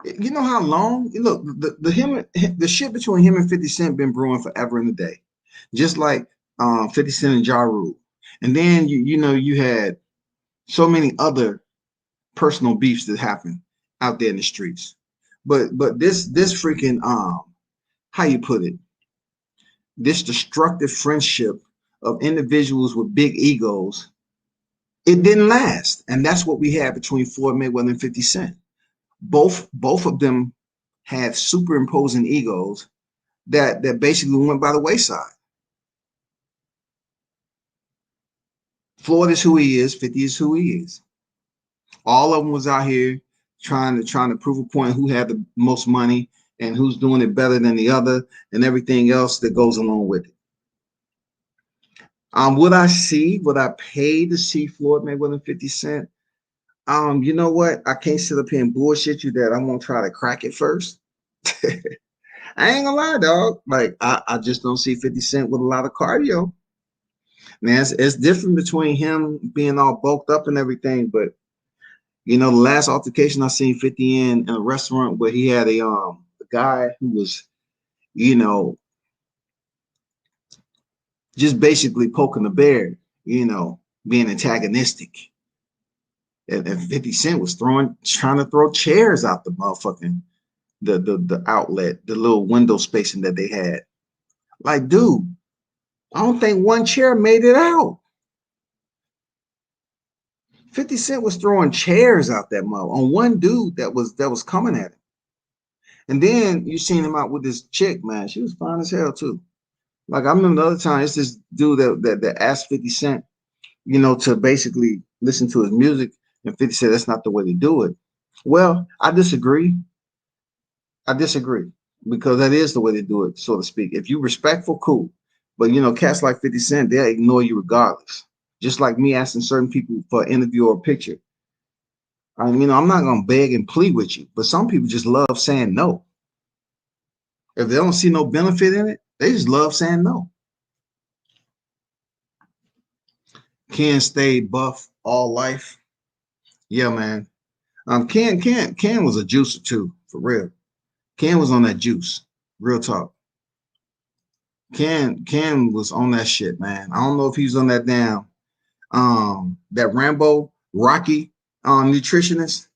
You know how long? Look, the shit between him and 50 Cent been brewing forever in the day. Just like 50 Cent and Ja Rule. And then you had so many other personal beefs that happen out there in the streets. But this freaking how you put it, this destructive friendship of individuals with big egos, it didn't last. And that's what we had between Floyd Mayweather and 50 Cent. Both of them had superimposing egos that basically went by the wayside. Floyd is who he is, 50 is who he is. All of them was out here trying to prove a point who had the most money and who's doing it better than the other and everything else that goes along with it. Would I pay to see Floyd Mayweather and 50 Cent? You know what? I can't sit up here and bullshit you that I'm gonna try to crack it first. I ain't gonna lie, dog. Like I just don't see 50 Cent with a lot of cardio. Man, it's different between him being all bulked up and everything, but you know, the last altercation I seen 50 in a restaurant where he had a guy who was, you know, just basically poking the bear, you know, being antagonistic. And 50 Cent was trying to throw chairs out the motherfucking the outlet, the little window spacing that they had. Like, dude, I don't think one chair made it out. 50 Cent was throwing chairs out that mother on one dude that was coming at him. And then you seen him out with this chick, man. She was fine as hell too. Like I remember the other time, it's this dude that asked 50 Cent, you know, to basically listen to his music, and 50 said that's not the way to do it. Well, I disagree. I disagree because that is the way to do it, so to speak. If you respectful, cool. But you know, cats like 50 Cent, they'll ignore you regardless. Just like me asking certain people for an interview or a picture. You know, I'm not gonna beg and plead with you, but some people just love saying no. If they don't see no benefit in it, they just love saying no. Ken stayed buff all life. Yeah, man. Ken was a juicer too, for real. Ken was on that juice. Real talk. Ken was on that shit, man. I don't know if he's on that damn that Rambo Rocky nutritionist.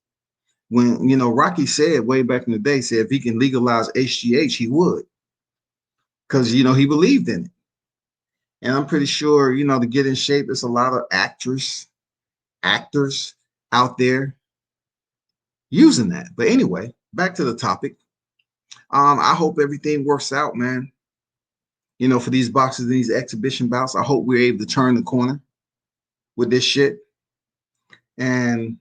When you know Rocky said way back in the day, said if he can legalize HGH, he would. Because you know he believed in it. And I'm pretty sure, you know, to get in shape, there's a lot of actors out there using that. But anyway, back to the topic. I hope everything works out, man. You know, for these boxes, these exhibition bouts, I hope we're able to turn the corner with this shit. And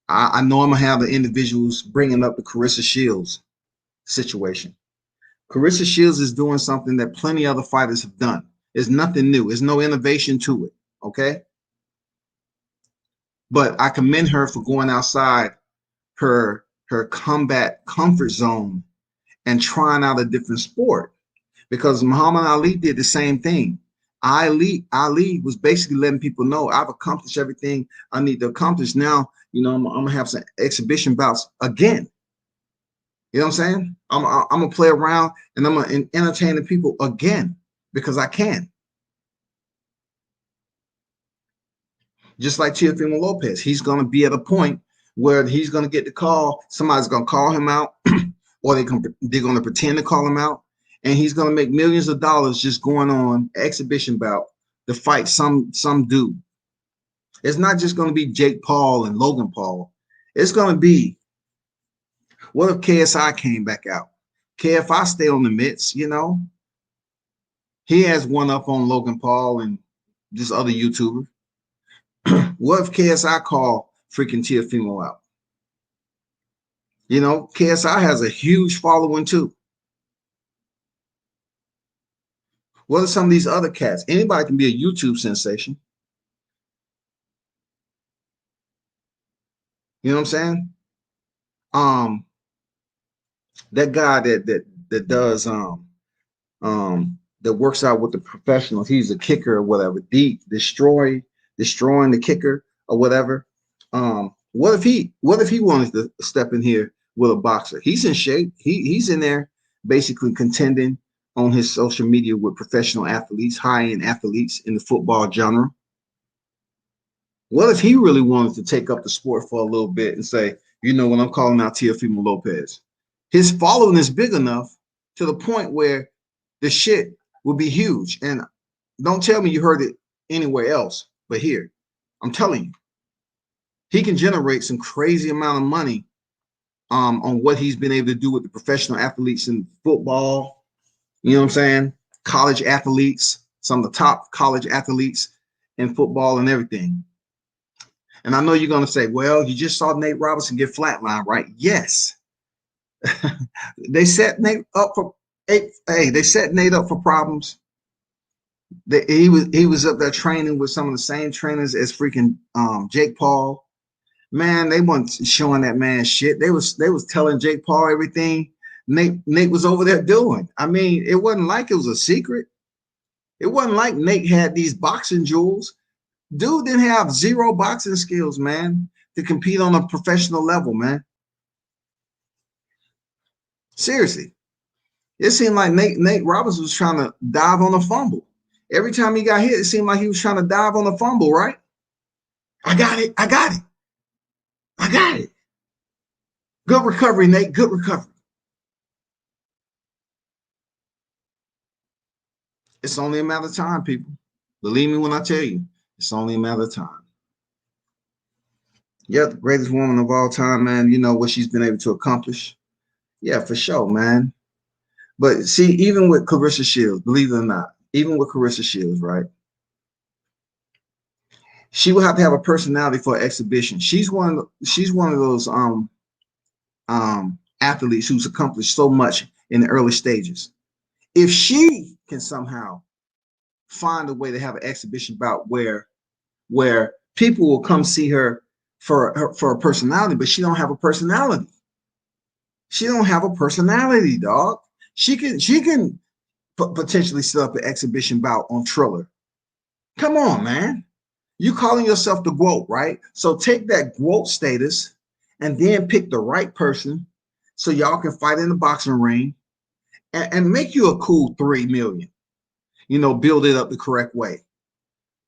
I know I'm gonna have the individuals bringing up the Carissa Shields situation. Carissa Shields is doing something that plenty of other fighters have done. It's nothing new. There's no innovation to it. Okay. But I commend her for going outside her combat comfort zone and trying out a different sport, because Muhammad Ali did the same thing. Ali was basically letting people know I've accomplished everything I need to accomplish. Now, you know, I'm gonna have some exhibition bouts again. You know what I'm saying? I'm gonna play around and I'm gonna entertain the people again because I can. Just like TeoFimo Lopez, he's gonna be at a point where he's gonna get the call. Somebody's gonna call him out, or they're gonna pretend to call him out, and he's gonna make millions of dollars just going on exhibition bout to fight some dude. It's not just gonna be Jake Paul and Logan Paul. It's gonna be, what if KSI came back out? KFI stay on the mitts, you know. He has one up on Logan Paul and this other YouTuber. What if KSI call freaking TeoFimo out? You know, KSI has a huge following too. What are some of these other cats? Anybody can be a YouTube sensation. You know what I'm saying? Um, that guy that does that works out with the professionals. He's a kicker or whatever. Destroying the kicker or whatever. What if he wanted to step in here with a boxer? He's in shape. He's in there basically contending on his social media with professional athletes, high-end athletes in the football genre. What if he really wanted to take up the sport for a little bit and say, you know what, I'm calling out TeoFimo Lopez. His following is big enough to the point where the shit will be huge. And don't tell me you heard it anywhere else but here. I'm telling you, he can generate some crazy amount of money on what he's been able to do with the professional athletes in football. You know what I'm saying? College athletes, some of the top college athletes in football and everything. And I know you're going to say, well, you just saw Nate Robinson get flatlined, right? Yes. They set Nate up for they set Nate up for problems. He was up there training with some of the same trainers as freaking Jake Paul. Man, they weren't showing that man shit. They was telling Jake Paul everything Nate was over there doing. I mean, it wasn't like it was a secret. It wasn't like Nate had these boxing jewels. Dude didn't have zero boxing skills, man, to compete on a professional level, man. Seriously. It seemed like Nate Robinson was trying to dive on a fumble. Every time he got hit, it seemed like he was trying to dive on a fumble, right? I got it. I got it. I got it. Good recovery, Nate. Good recovery. It's only a matter of time, people. Believe me when I tell you, it's only a matter of time. Yeah, the greatest woman of all time, man. You know what she's been able to accomplish. Yeah, for sure, man. But see, even with Clarissa Shields, believe it or not, even with Clarissa Shields, right? She will have to have a personality for an exhibition. She's one of those athletes who's accomplished so much in the early stages. If she can somehow find a way to have an exhibition bout where people will come see her for a personality, but she don't have a personality. She don't have a personality, dog. She can potentially set up an exhibition bout on Triller. Come on, man. You calling yourself the GWOAT, right? So take that GWOAT status and then pick the right person so y'all can fight in the boxing ring and make you a cool 3 million. You know, build it up the correct way.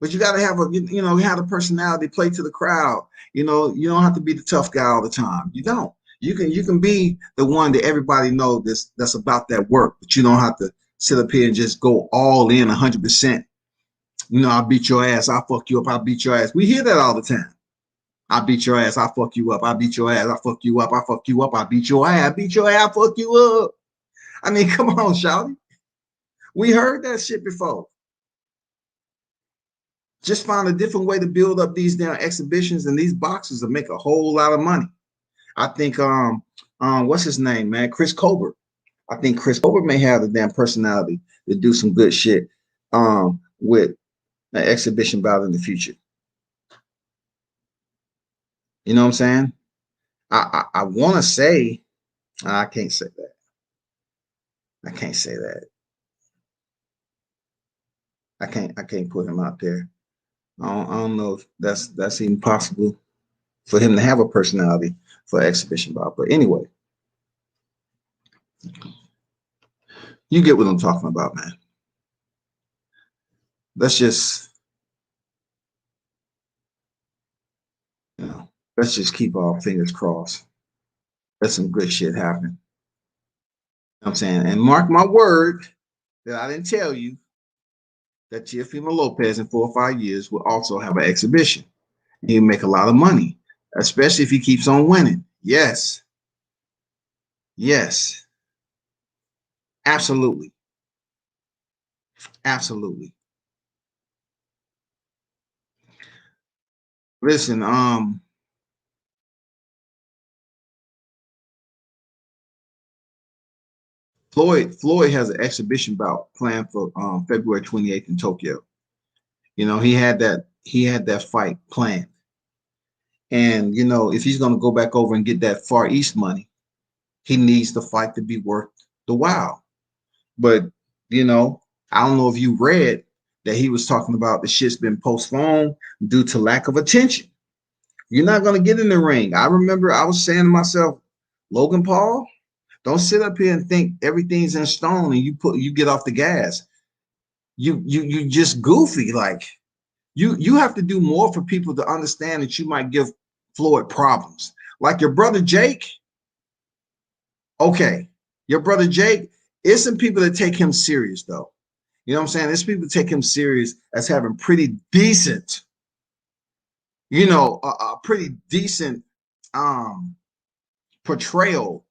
But you got to have have a personality, play to the crowd. You know, you don't have to be the tough guy all the time. You don't. You can be the one that everybody knows that's about that work, but you don't have to sit up here and just go all in 100%. You know, I'll beat your ass. I'll fuck you up. I'll beat your ass. We hear that all the time. I beat your ass. I fuck you up. I beat your ass. I fuck you up. I fuck you up. I beat your ass. I beat your ass. I fuck you up. I mean, come on, shawty. We heard that shit before. Just find a different way to build up these damn exhibitions and these boxes to make a whole lot of money. I think what's his name, man? Chris Colbert. I think Chris Colbert may have the damn personality to do some good shit with an exhibition bout in the future. You know what I'm saying? I want to say I can't say that. I can't say that. I can't put him out there. I don't know if that's even possible for him to have a personality for exhibition bout. But anyway, you get what I'm talking about, man. Let's just let's just keep our fingers crossed. Let some good shit happen. You know what I'm saying? And mark my word that I didn't tell you that TeoFimo Lopez in 4 or 5 years will also have an exhibition. He'll make a lot of money, especially if he keeps on winning. Yes. Yes. Absolutely. Absolutely. Listen, Floyd has an exhibition bout planned for February 28th in Tokyo. You know, he had that fight planned. And you know, if he's gonna go back over and get that Far East money, he needs the fight to be worth the while. But you know, I don't know if you read that he was talking about the shit's been postponed due to lack of attention. You're not gonna get in the ring. I remember I was saying to myself, Logan Paul, don't sit up here and think everything's in stone and you get off the gas. You just goofy. Like you have to do more for people to understand that you might give Floyd problems. Like your brother Jake, okay, your brother Jake, it's some people that take him serious though. You know what I'm saying? There's people that take him serious as having pretty decent, you know, a pretty decent um portrayal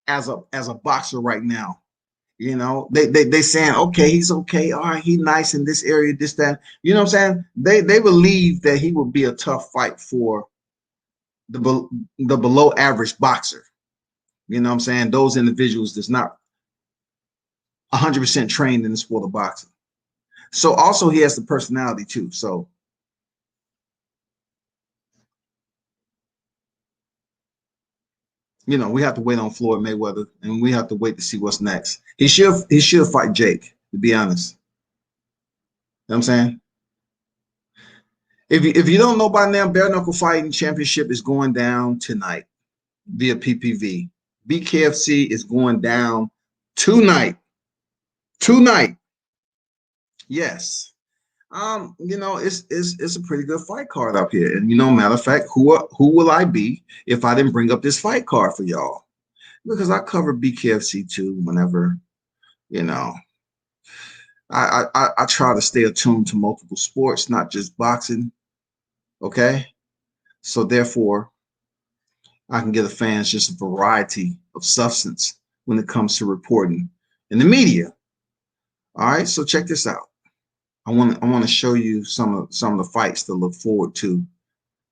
as a boxer right now. You know, they saying, okay, he's okay. All right, he's nice in this area, this, that. You know what I'm saying? They believe that he would be a tough fight for the below average boxer. You know what I'm saying? Those individuals that's not 100% trained in the sport of boxing. So also he has the personality too. So you know, we have to wait on Floyd Mayweather, and we have to wait to see what's next. He should fight Jake, to be honest. You know what I'm saying? If you don't know by now, Bare Knuckle Fighting Championship is going down tonight via PPV. BKFC is going down tonight. Tonight. Yes. You know, it's a pretty good fight card up here. And you know, matter of fact, who will I be if I didn't bring up this fight card for y'all? Because I cover BKFC too whenever, you know, I try to stay attuned to multiple sports, not just boxing. Okay. So therefore, I can give the fans just a variety of substance when it comes to reporting in the media. All right. So check this out. I want to show you some of the fights to look forward to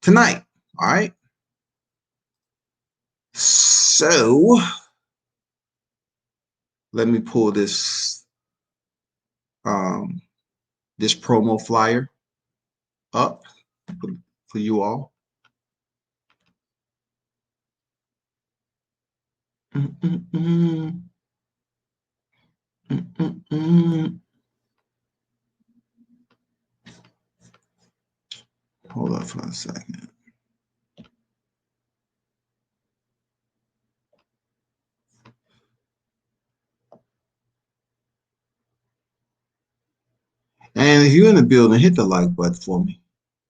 tonight. All right. So let me pull um this promo flyer up for you all. Hold up for a second. And if you're in the building, hit the like button for me.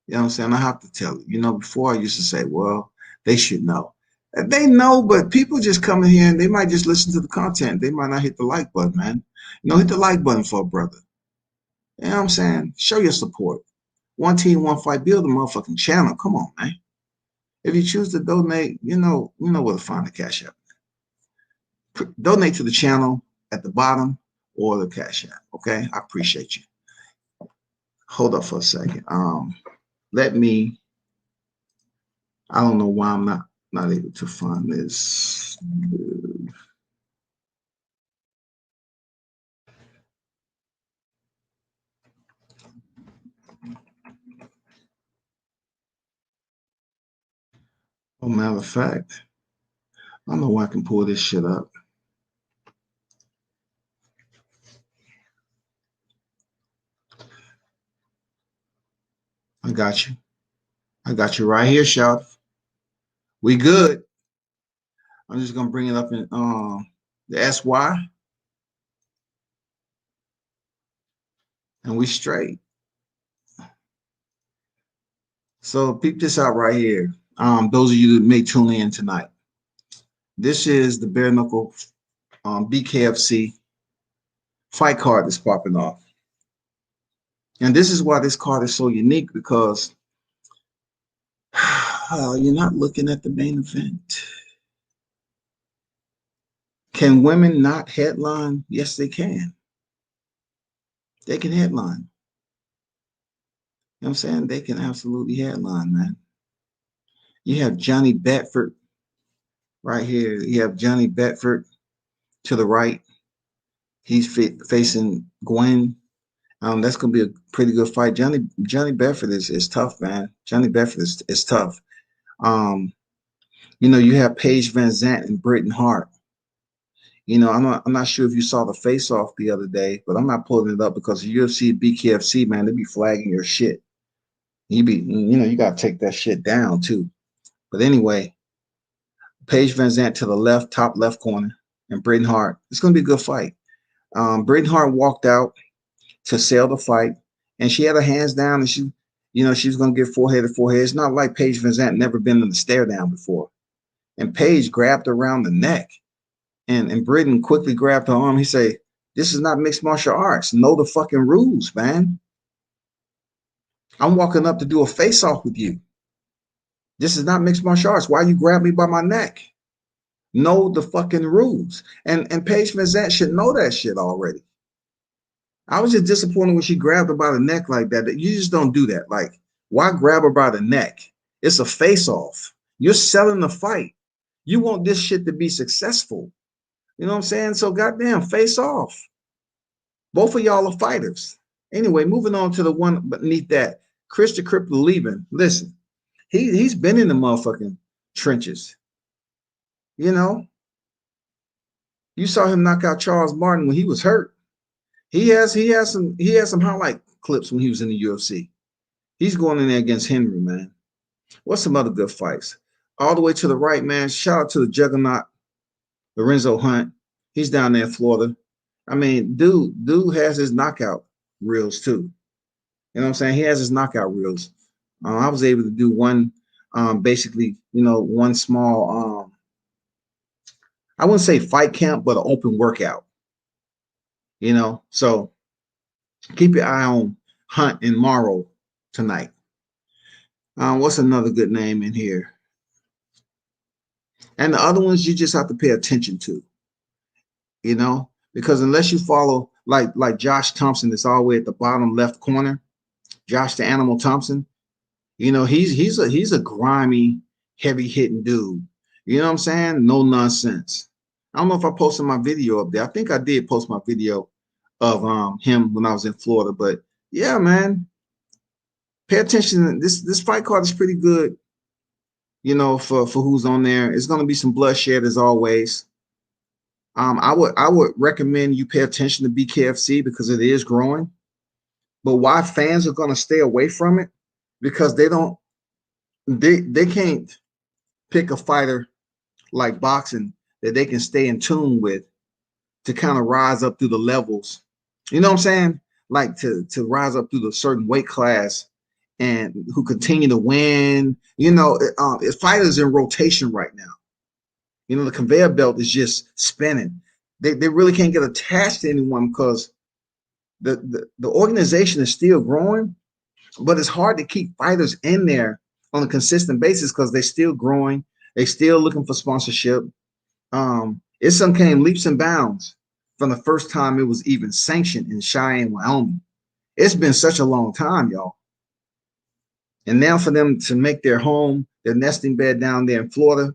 You know what I'm saying? I have to tell you. You know, before I used to say, well, they should know. They know, but people just come in here and they might just listen to the content. They might not hit the like button, man. You know, hit the like button for a brother. You know what I'm saying? Show your support. One team, one fight. Build a motherfucking channel. Come on, man. If you choose to donate, you know where to find the Cash App. Donate to the channel at the bottom or the Cash App. Okay, I appreciate you. Hold up for a second. Let me. I don't know why I'm not able to find this. Oh, matter of fact, I don't know why I can pull this shit up. I got you. I got you right here, shout. We good. I'm just gonna bring it up in the SY, and we straight. So peep this out right here. Those of you that may tune in tonight. This is the bare knuckle BKFC fight card that's popping off. And this is why this card is so unique, because you're not looking at the main event. Can women not headline? Yes, they can. They can headline. You know what I'm saying? They can absolutely headline, man. You have Johnny Bedford right here. You have Johnny Bedford to the right. He's facing Gwen. That's gonna be a pretty good fight. Johnny Bedford is tough, man. Johnny Bedford is tough. Um, you have Paige Van Zant and Britain Hart. I'm not sure if you saw the face off the other day, but I'm not pulling it up because UFC, BKFC, man, they be flagging your shit. You gotta take that shit down too. But anyway, Paige Van Zant to the left, top left corner, and Britain Hart. It's gonna be a good fight. Britain Hart walked out to sell the fight, and she had her hands down, and she was gonna get forehead to forehead. It's not like Paige Van Zant never been in the stare down before, and Paige grabbed her around the neck, and Britain quickly grabbed her arm. He say, "This is not mixed martial arts. Know the fucking rules, man. I'm walking up to do a face off with you. This is not mixed martial arts. Why you grab me by my neck? Know the fucking rules." And Paige Van Zant should know that shit already. I was just disappointed when she grabbed her by the neck like that. You just don't do that. Like, why grab her by the neck? It's a face-off. You're selling the fight. You want this shit to be successful. You know what I'm saying? So goddamn, face off. Both of y'all are fighters. Anyway, moving on to the one beneath that. Chris the Cripple leaving. Listen, he's been in the motherfucking trenches. You know, you saw him knock out Charles Martin when he was hurt. He has some highlight clips when he was in the UFC. He's going in there against Henry, man. What's some other good fights? All the way to the right, man. Shout out to the juggernaut, Lorenzo Hunt. He's down there in Florida. I mean, dude has his knockout reels too. You know what I'm saying? He has his knockout reels. I was able to do one, basically, one small, I wouldn't say fight camp, but an open workout. So keep your eye on Hunt and Morrow tonight. What's another good name in here? And the other ones you just have to pay attention to, because unless you follow like Josh Thompson, that's all the way at the bottom left corner, Josh the Animal Thompson, he's a grimy, heavy hitting dude. You know what I'm saying? No nonsense. I don't know if I posted my video up there. I think I did post my video of him when I was in Florida, but yeah, man, pay attention. This fight card is pretty good, for who's on there. It's going to be some bloodshed as always. I would recommend you pay attention to BKFC because it is growing. But why fans are going to stay away from it? Because they can't pick a fighter like boxing that they can stay in tune with to kind of rise up through the levels. You know what I'm saying? Like to rise up through the certain weight class and who continue to win. Fighters in rotation right now. The conveyor belt is just spinning. They really can't get attached to anyone because the organization is still growing, but it's hard to keep fighters in there on a consistent basis because they're still growing. They're still looking for sponsorship. It some came leaps and bounds from the first time it was even sanctioned in Cheyenne, Wyoming. It's been such a long time, y'all. And now for them to make their home, their nesting bed down there in Florida,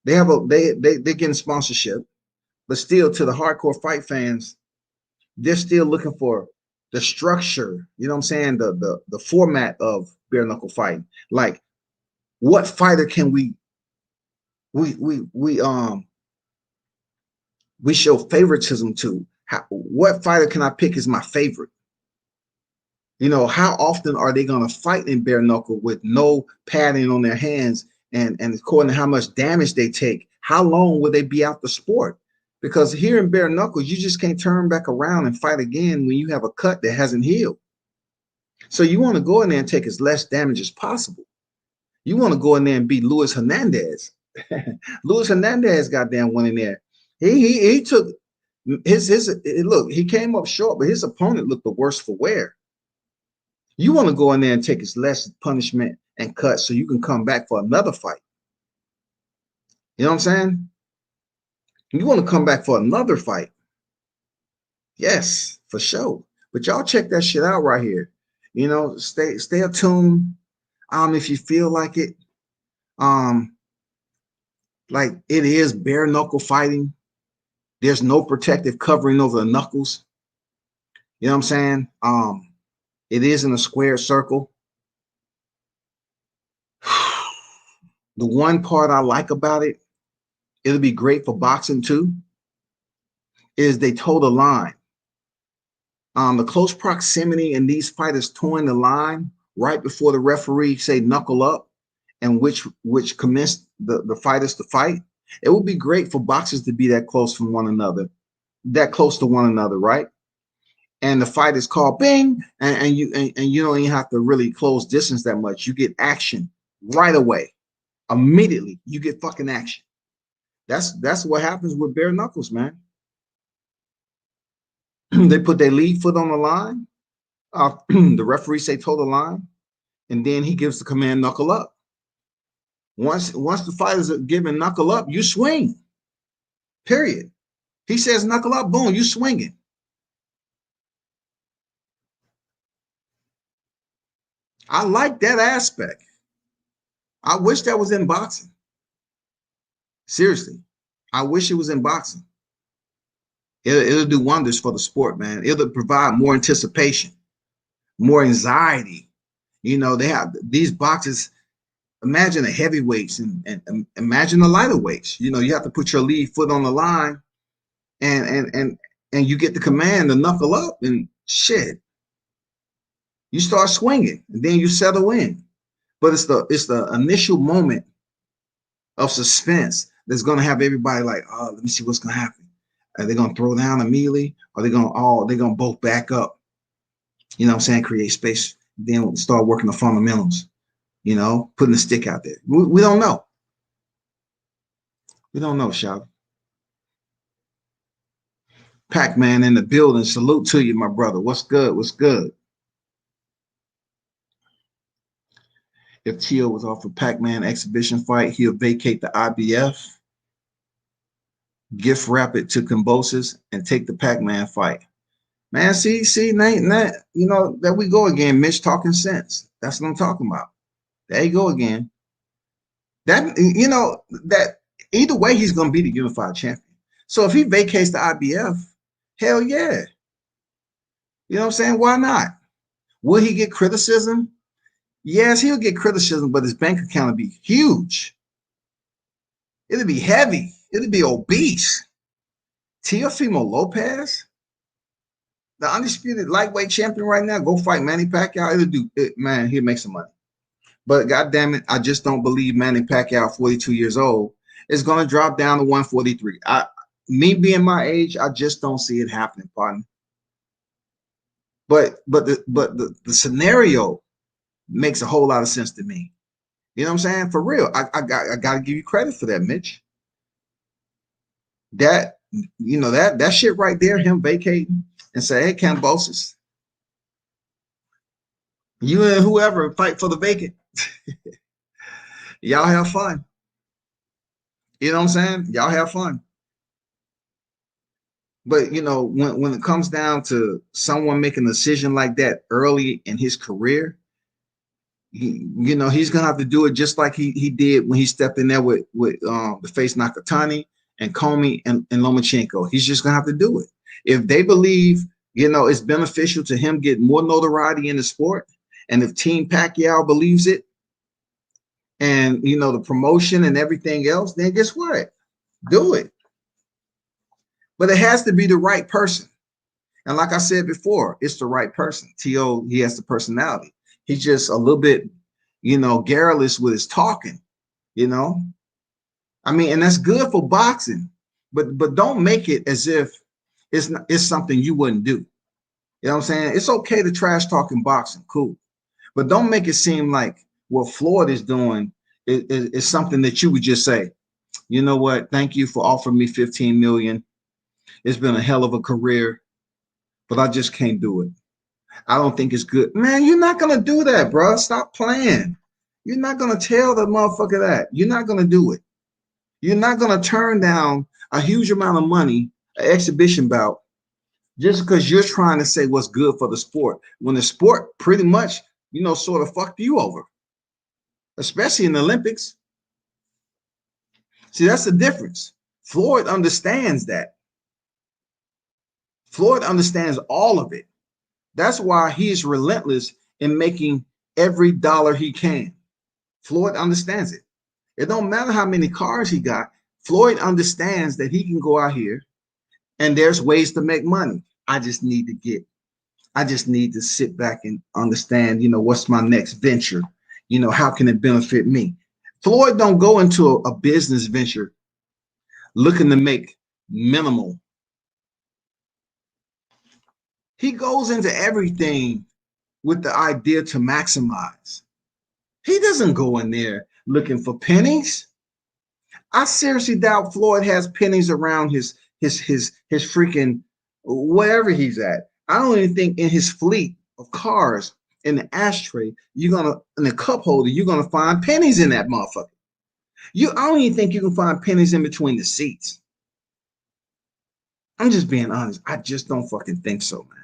they're getting sponsorship, but still to the hardcore fight fans, they're still looking for the structure, you know what I'm saying? The format of bare knuckle fighting. Like, what fighter can we show favoritism to? What fighter can I pick as my favorite? How often are they going to fight in bare knuckle with no padding on their hands? And according to how much damage they take, how long will they be out the sport? Because here in bare knuckles, you just can't turn back around and fight again when you have a cut that hasn't healed. So you want to go in there and take as less damage as possible. You want to go in there and beat Luis Hernandez. Luis Hernandez goddamn went in there. He took his look, he came up short, but his opponent looked the worse for wear. You want to go in there and take as less punishment and cut so you can come back for another fight. You know what I'm saying? You want to come back for another fight. Yes, for sure. But y'all check that shit out right here. Stay attuned. If you feel like it. Like it is bare knuckle fighting. There's no protective covering over the knuckles. You know what I'm saying? It is in a square circle. The one part I like about it, it'll be great for boxing too, is they toe the line. The close proximity and these fighters toeing the line right before the referee say knuckle up, and which commenced the fighters to fight. It would be great for boxers to be that close from one another, that close to one another, right? And the fight is called bing, and you don't even have to really close distance that much. You get action right away, immediately. You get fucking action. That's what happens with bare knuckles, man. They put their lead foot on the line. The referee say toe the line, and then he gives the command knuckle up. Once the fighters are given knuckle up, you swing. Period. He says knuckle up, boom, you swinging. I like that aspect. I wish that was in boxing. Seriously, I wish it was in boxing. It'll do wonders for the sport, man. It'll provide more anticipation, more anxiety. You know, they have these boxes. Imagine the heavyweights and imagine the lighter weights. You know, you have to put your lead foot on the line, and you get the command to knuckle up, and shit, you start swinging, and then you settle in. But it's the initial moment of suspense that's going to have everybody like, oh, let me see what's going to happen. Are they going to throw down immediately? Or they're going to both back up? You know what I'm saying? Create space. Then start working the fundamentals. You know, putting the stick out there. We don't know. We don't know, Shab. Pac-Man in the building. Salute to you, my brother. What's good? What's good? If Teo was offered Pac-Man exhibition fight, he'll vacate the IBF, gift wrap it to Cambosis, and take the Pac-Man fight. Man, see, Nate, you know, there we go again. Mitch talking sense. That's what I'm talking about. There you go again. That, you know, that either way, he's going to be the unified champion. So if he vacates the IBF, hell yeah. You know what I'm saying? Why not? Will he get criticism? Yes, he'll get criticism, but his bank account will be huge. It'll be heavy. It'll be obese. TeoFimo Lopez, the undisputed lightweight champion right now, go fight Manny Pacquiao. It'll do it, man. He'll make some money. But goddamn it, I just don't believe Manny Pacquiao, 42 years old, is going to drop down to 143. Me being my age, I just don't see it happening, partner. But the scenario makes a whole lot of sense to me. You know what I'm saying? For real, I got to give you credit for that, Mitch. That, you know, that shit right there, him vacating and say, hey, Cambosis, you and whoever fight for the vacant. Y'all have fun. You know what I'm saying? Y'all have fun. But, you know, when it comes down to someone making a decision like that early in his career, you know, he's going to have to do it just like he did when he stepped in there with the face Nakatani and Comey and Lomachenko. He's just going to have to do it. If they believe, you know, it's beneficial to him get more notoriety in the sport, and if Team Pacquiao believes it, and, you know, the promotion and everything else, then guess what? Do it. But it has to be the right person. And like I said before, it's the right person. Teo, he has the personality. He's just a little bit, you know, garrulous with his talking, you know. I mean, and that's good for boxing, but don't make it as if it's something you wouldn't do. You know what I'm saying? It's okay to trash talk in boxing, cool. But don't make it seem like what Floyd is doing is something that you would just say, you know what, thank you for offering me 15 million. It's been a hell of a career, but I just can't do it. I don't think it's good. Man, you're not going to do that, bro. Stop playing. You're not going to tell the motherfucker that. You're not going to do it. You're not going to turn down a huge amount of money, an exhibition bout, just because you're trying to say what's good for the sport, when the sport pretty much, you know, sort of fucked you over, especially in the Olympics. See, that's the difference. Floyd understands that. Floyd understands all of it. That's why he is relentless in making every dollar he can. Floyd understands it. It don't matter how many cars he got. Floyd understands that he can go out here and there's ways to make money. I just need to sit back and understand, what's my next venture? How can it benefit me? Floyd don't go into a business venture looking to make minimal. He goes into everything with the idea to maximize. He doesn't go in there looking for pennies. I seriously doubt Floyd has pennies around his freaking wherever he's at. I don't even think in his fleet of cars in the ashtray, in the cup holder, you're gonna find pennies in that motherfucker. I don't even think you can find pennies in between the seats. I'm just being honest. I just don't fucking think so, man.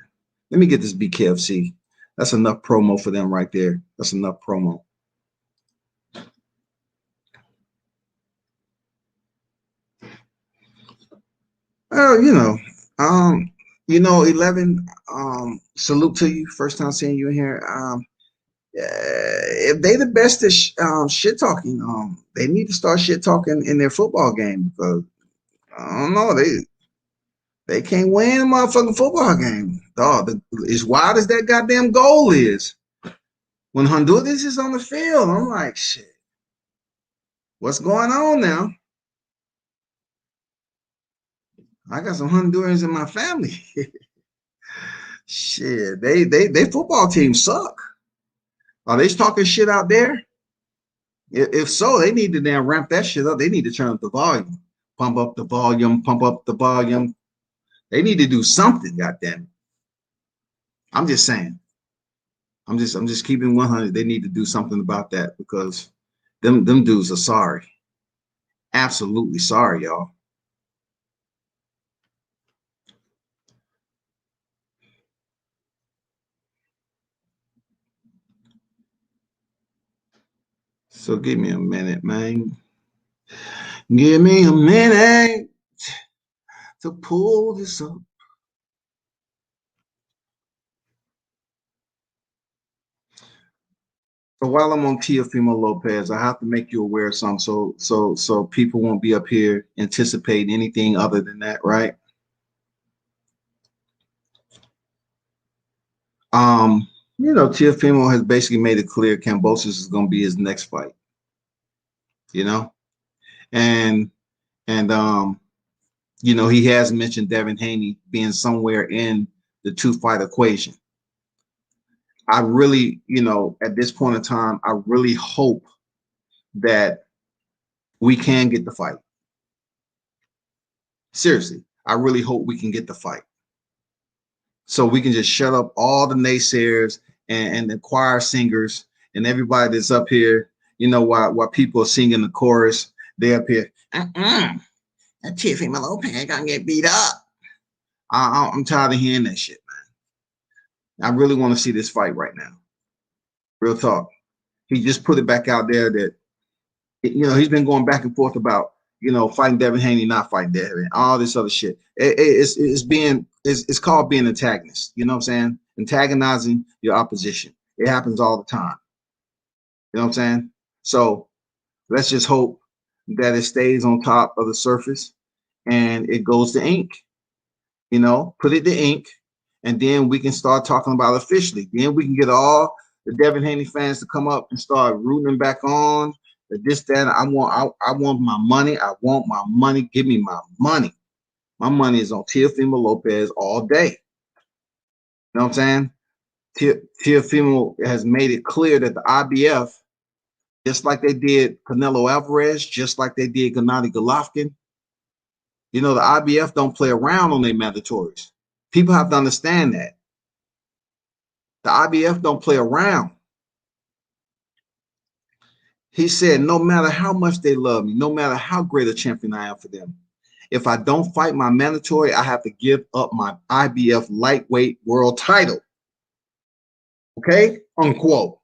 Let me get this BKFC. That's enough promo for them right there. That's enough promo. Oh, 11, salute to you. First time seeing you in here. If they the best at shit talking, they need to start shit talking in their football game because I don't know, they can't win a motherfucking football game. Dog, as wide as that goddamn goal is, when Honduras is on the field, I'm like, shit, what's going on now? I got some Hondurans in my family. Shit, they football team suck. Are they talking shit out there? If so, they need to damn ramp that shit up. They need to turn up the volume, pump up the volume, pump up the volume. They need to do something, goddamn it. I'm just saying. I'm just keeping 100. They need to do something about that because them dudes are sorry. Absolutely sorry, y'all. So give me a minute, man. Give me a minute to pull this up. So while I'm on TeoFimo Lopez, I have to make you aware of something so people won't be up here anticipating anything other than that, right? TeoFimo has basically made it clear Kambosos is going to be his next fight. And he has mentioned Devin Haney being somewhere in the two-fight equation. I really, at this point in time, I really hope that we can get the fight. Seriously, I really hope we can get the fight. So we can just shut up all the naysayers and the choir singers and everybody that's up here, while people are singing the chorus, they up here, that TeoFimo Lopez gonna get beat up. I'm tired of hearing that shit, man. I really want to see this fight right now. Real talk. He just put it back out there that, he's been going back and forth about, fighting Devin Haney, not fighting Devin, all this other shit. It's called being an antagonist. You know what I'm saying? Antagonizing your opposition. It happens all the time. You know what I'm saying? So let's just hope that it stays on top of the surface and it goes to ink. Put it to ink, and then we can start talking about it officially. Then we can get all the Devin Haney fans to come up and start rooting back on this, that. I want my money. I want my money. Give me my money. My money is on TeoFimo Lopez all day. You know what I'm saying? TeoFimo has made it clear that the IBF, just like they did Canelo Alvarez, just like they did Gennady Golovkin, the IBF don't play around on their mandatories. People have to understand that. The IBF don't play around. He said, no matter how much they love me, no matter how great a champion I am for them, if I don't fight my mandatory, I have to give up my IBF lightweight world title. Okay? Unquote.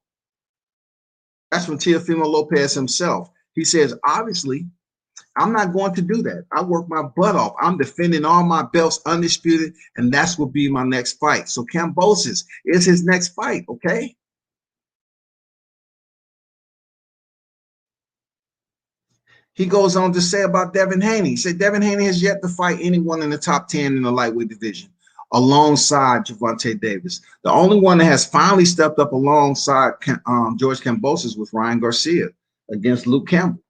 That's from TeoFimo Lopez himself. He says, obviously, I'm not going to do that. I work my butt off. I'm defending all my belts undisputed, and that's will be my next fight. So Kambosos is his next fight, okay? He goes on to say about Devin Haney. He said Devin Haney has yet to fight anyone in the top 10 in the lightweight division alongside Gervonta Davis. The only one that has finally stepped up alongside George Kambosos was Ryan Garcia against Luke Campbell.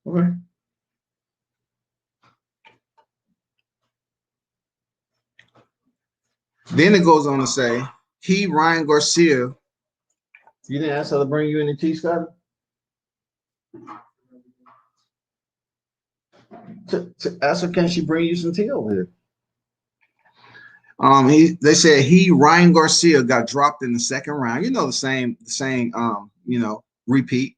Okay. Then it goes on to say, Ryan Garcia. You didn't ask her to bring you any tea, Scotty? To ask her, can she bring you some tea over here? They said Ryan Garcia got dropped in the second round. You know, the same, repeat.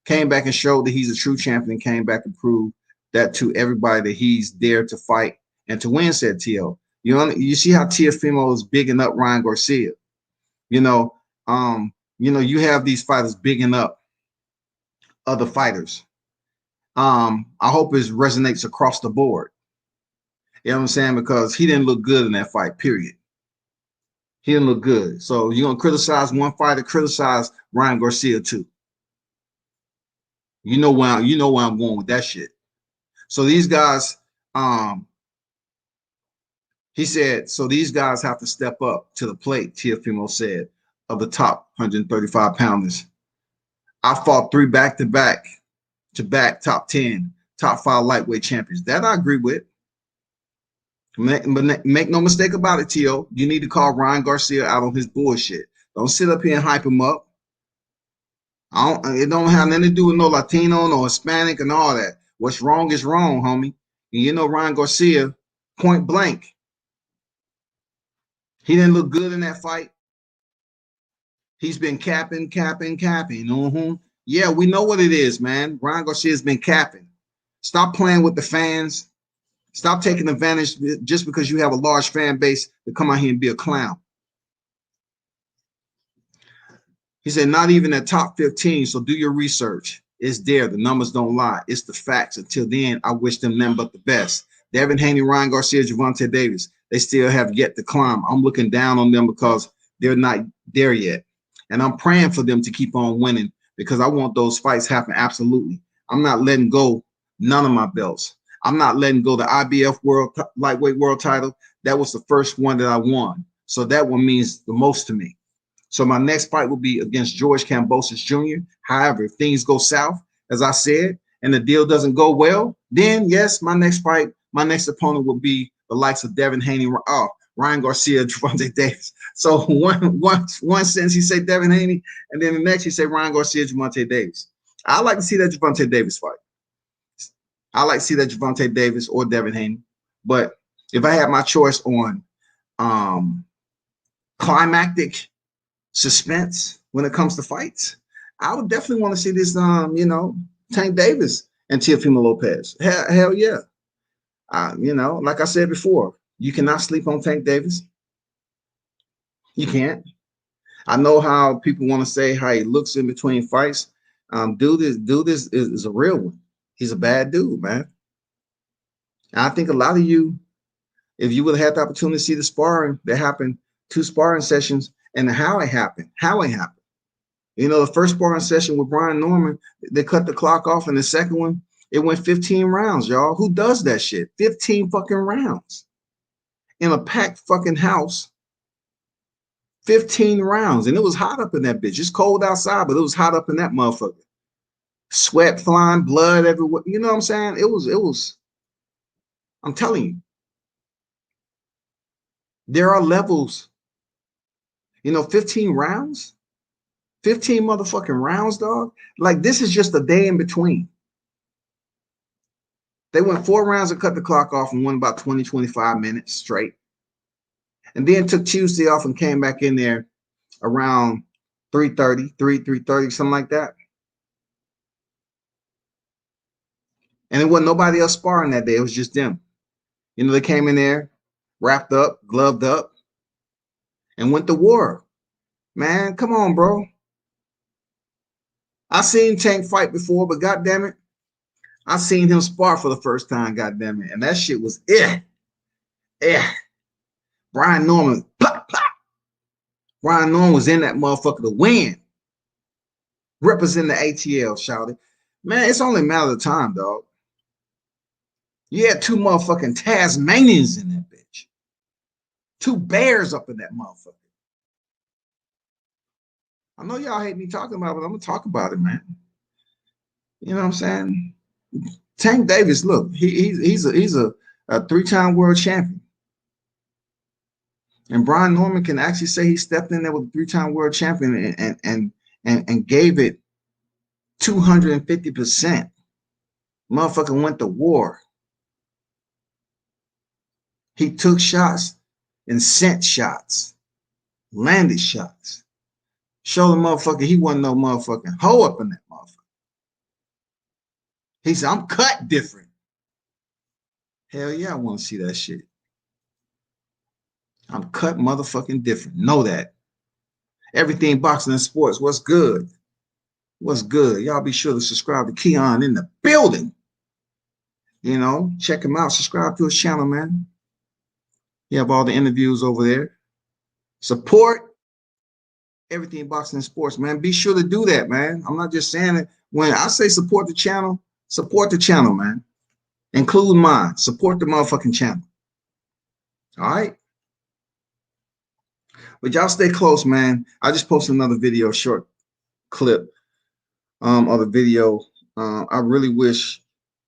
Came back and showed that he's a true champion. Came back and proved that to everybody that he's there to fight and to win, said Teo. You see how TeoFimo is bigging up Ryan Garcia. You have these fighters bigging up other fighters. I hope it resonates across the board. You know what I'm saying? Because he didn't look good in that fight, period. He didn't look good. So you're going to criticize one fighter, criticize Ryan Garcia too. You know where I'm going with that shit. So these guys, he said, so these guys have to step up to the plate, TeoFimo said, of the top 135 pounders. I fought 3 back-to-back top 10, top 5 lightweight champions. That I agree with. But make no mistake about it, Teo. You need to call Ryan Garcia out on his bullshit. Don't sit up here and hype him up. It don't have nothing to do with no Latino, no Hispanic, and all that. What's wrong is wrong, homie. And you know Ryan Garcia, point blank. He didn't look good in that fight. He's been capping. Yeah, we know what it is, man. Ryan Garcia's been capping. Stop playing with the fans. Stop taking advantage just because you have a large fan base to come out here and be a clown. He said, not even at top 15, so do your research. It's there. The numbers don't lie. It's the facts. Until then, I wish them none but the best. Devin Haney, Ryan Garcia, Gervonta Davis, they still have yet to climb. I'm looking down on them because they're not there yet. And I'm praying for them to keep on winning because I want those fights happen absolutely. I'm not letting go none of my belts. I'm not letting go the IBF lightweight world title. That was the first one that I won. So that one means the most to me. So my next fight will be against George Kambosos Jr. However, if things go south, as I said, and the deal doesn't go well, then yes, my next opponent will be the likes of Devin Haney, Ryan Garcia, Gervonta Davis. So one sentence he say Devin Haney, and then the next he say Ryan Garcia, Gervonta Davis. I like to see that Gervonta Davis fight. I like to see that Gervonta Davis or Devin Haney. But if I had my choice on climactic suspense when it comes to fights, I would definitely want to see this, Tank Davis and TeoFimo Lopez. Hell yeah. Like I said before, you cannot sleep on Tank Davis. You can't. I know how people want to say how he looks in between fights. Dude is a real one. He's a bad dude, man. And I think a lot of you, if you would have had the opportunity to see the sparring that happened, 2 sparring sessions, and how it happened. The first sparring session with Brian Norman, they cut the clock off, and the second one, it went 15 rounds, y'all. Who does that shit? 15 fucking rounds in a packed fucking house. 15 rounds, and it was hot up in that bitch. It's cold outside, but it was hot up in that motherfucker. Sweat flying, blood everywhere. You know what I'm saying? It was. I'm telling you, there are levels. 15 rounds, 15 motherfucking rounds, dog. Like, this is just a day in between. They went 4 rounds and cut the clock off and won about 20, 25 minutes straight. And then took Tuesday off and came back in there around 3:30, something like that. And it wasn't nobody else sparring that day. It was just them. They came in there. wrapped up, gloved up, and went to war. Man, come on, bro. I seen Tank fight before, but goddamn it, I seen him spar for the first time, goddamn it, and that shit was eh. Brian Norman, pop, pop. Brian Norman was in that motherfucker to win. Represent the ATL, shouted. Man, it's only a matter of time, dog. You had two motherfucking Tasmanians in that bitch. Two bears up in that motherfucker. I know y'all hate me talking about it, but I'm gonna talk about it, man. You know what I'm saying? Tank Davis, look, he's a three-time world champion. And Brian Norman can actually say he stepped in there with a three-time world champion and gave it 250%. Motherfucker went to war. He took shots and sent shots, landed shots. Show the motherfucker he wasn't no motherfucking hoe up in that motherfucker. He said, I'm cut different. Hell yeah, I want to see that shit. I'm cut motherfucking different. Know that. Everything boxing and sports. What's good? What's good? Y'all be sure to subscribe to Keon in the building. You know, check him out. Subscribe to his channel, man. You have all the interviews over there. Support everything boxing and sports, man. Be sure to do that, man. I'm not just saying it. When I say support the channel, man. Include mine. Support the motherfucking channel. All right? But y'all stay close, man. I just posted another video, short clip of the video. I really wish,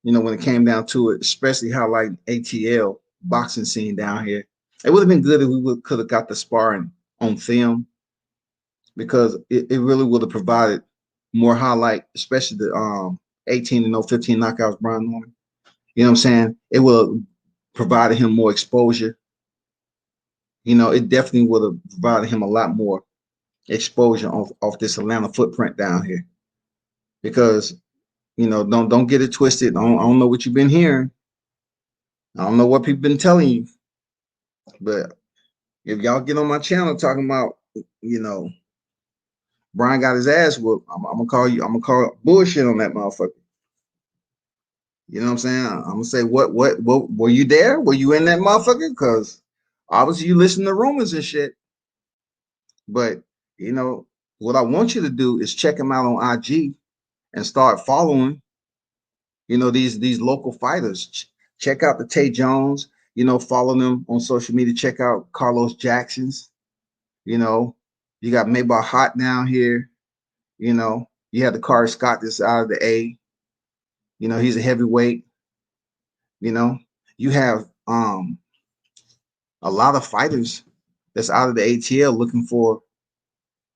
you know, when it came down to it, especially how like ATL boxing scene down here, it would have been good if we could have got the sparring on film, because it really would have provided more highlight, especially the 18-0, 15 knockouts Brian Norman. You know what I'm saying? It would have provided him more exposure. You know, it definitely would have provided him a lot more exposure off this Atlanta footprint down here. Because, you know, don't get it twisted. I don't know what you've been hearing. I don't know what people been telling you. But if y'all get on my channel talking about, you know, Brian got his ass whooped, I'm gonna call bullshit on that motherfucker. You know what I'm saying? I'm gonna say, what were you there? Were you in that motherfucker? Because obviously you listen to rumors and shit. But you know, what I want you to do is check him out on IG and start following, you know, these local fighters. Check out the Tay Jones, you know, follow them on social media. Check out Carlos Jackson's, you know, you got Maybach Hot down here, you know, you have the Corey Scott that's out of the A, you know, he's a heavyweight, you know, you have a lot of fighters that's out of the ATL looking for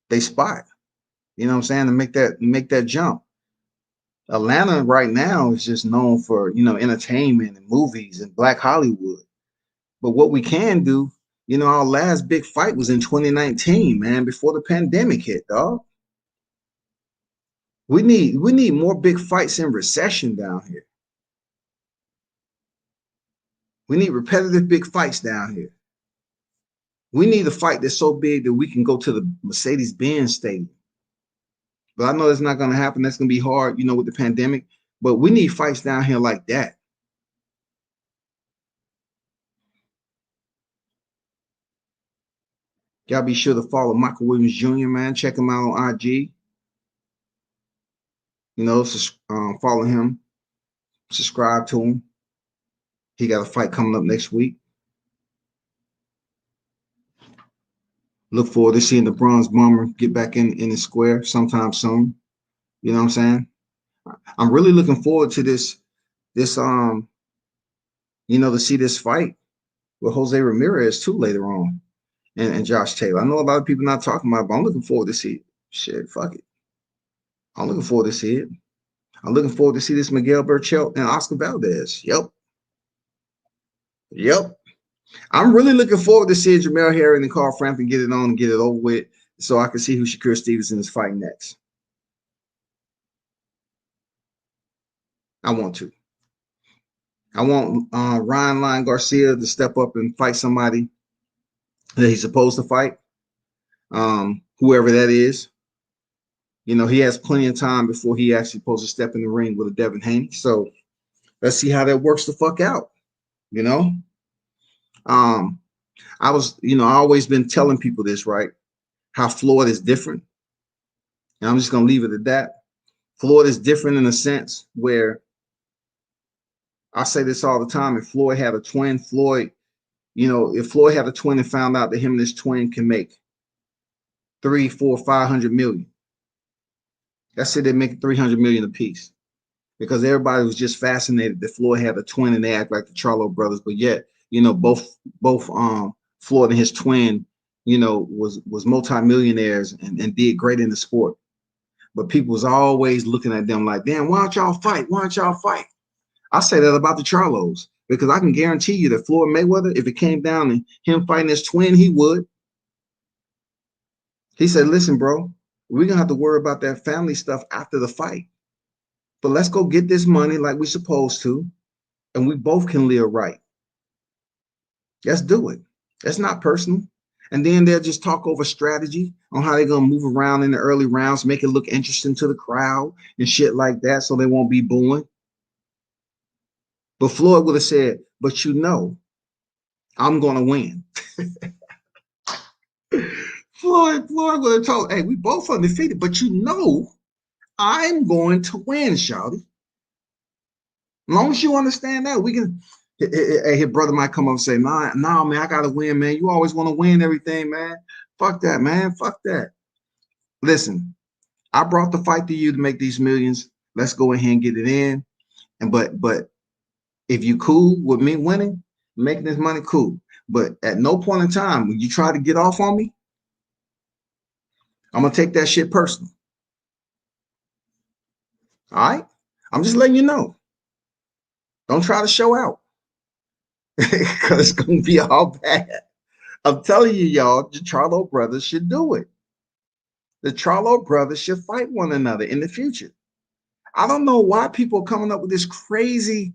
their spot, you know what I'm saying, to make that jump. Atlanta right now is just known for, you know, entertainment and movies and Black Hollywood. But what we can do, you know, our last big fight was in 2019, man, before the pandemic hit, dog. We need more big fights in recession down here. We need repetitive big fights down here. We need a fight that's so big that we can go to the Mercedes-Benz Stadium. But I know that's not going to happen. That's going to be hard, you know, with the pandemic. But we need fights down here like that. Y'all be sure to follow Michael Williams Jr., man. Check him out on IG. You know, follow him. Subscribe to him. He got a fight coming up next week. Look forward to seeing the Bronze Bomber get back in the square sometime soon. You know what I'm saying? I'm really looking forward to this, you know, to see this fight with Jose Ramirez too later on, and Josh Taylor. I know a lot of people not talking about it, but I'm looking forward to see it. Shit, fuck it. I'm looking forward to see it. I'm looking forward to see this Miguel Berchelt and Oscar Valdez. Yep. I'm really looking forward to seeing Jamel Herring and Carl Frampton get it on and get it over with, so I can see who Shakur Stevenson is fighting next. I want to. I want Ryan Garcia to step up and fight somebody that he's supposed to fight, whoever that is. You know, he has plenty of time before he actually supposed to step in the ring with a Devin Haney. So let's see how that works the fuck out. You know, um, I always been telling people this, right? How Floyd is different, and I'm just gonna leave it at that. Floyd is different in a sense where I say this all the time. If Floyd had a twin, if Floyd had a twin and found out that him and his twin can make 3, 4, 500 million, let's say they make 300 million apiece, because everybody was just fascinated that Floyd had a twin and they act like the Charlo brothers, but yet, both Floyd and his twin, was multimillionaires and did great in the sport. But people was always looking at them like, damn, why don't y'all fight? Why don't y'all fight? I say that about the Charlos because I can guarantee you that Floyd Mayweather, if it came down to him fighting his twin, he would. He said, listen, bro, we're going to have to worry about that family stuff after the fight. But let's go get this money like we're supposed to, and we both can live right. Let's do it. That's not personal. And then they'll just talk over strategy on how they're going to move around in the early rounds, make it look interesting to the crowd and shit like that so they won't be booing. But Floyd would have said, but I'm going to win. Floyd would have told, hey, we both undefeated, but I'm going to win, shawty. As long as you understand that, we can. Hey, his brother might come up and say, nah, man, I got to win, man. You always want to win everything, man. Fuck that, man. Fuck that. Listen, I brought the fight to you to make these millions. Let's go ahead and get it in. But if you cool with me winning, making this money, cool. But at no point in time when you try to get off on me, I'm gonna take that shit personal. All right? I'm just letting you know. Don't try to show out. Because it's gonna be all bad. I'm telling you, y'all, the Charlo brothers should do it. The Charlo brothers should fight one another in the future. I don't know why people are coming up with this crazy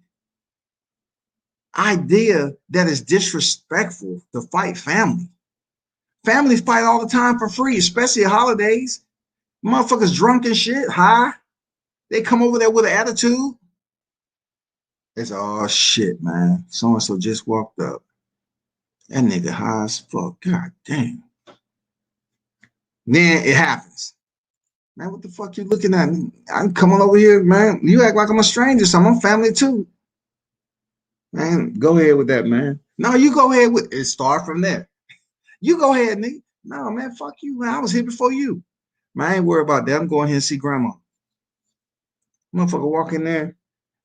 idea that is disrespectful to fight family. Families fight all the time for free, especially at holidays. Motherfuckers drunk and shit, high. They come over there with an attitude. It's oh shit, man. So-and-so just walked up. That nigga high as fuck. God damn. Then it happens. Man, what the fuck you looking at me? I'm coming over here, man. You act like I'm a stranger, so I'm family too. Man, go ahead with that, man. No, you go ahead with it. Start from there. You go ahead, nigga. No, man, fuck you, man. I was here before you. Man, I ain't worried about that. I'm going here and see grandma. Motherfucker walk in there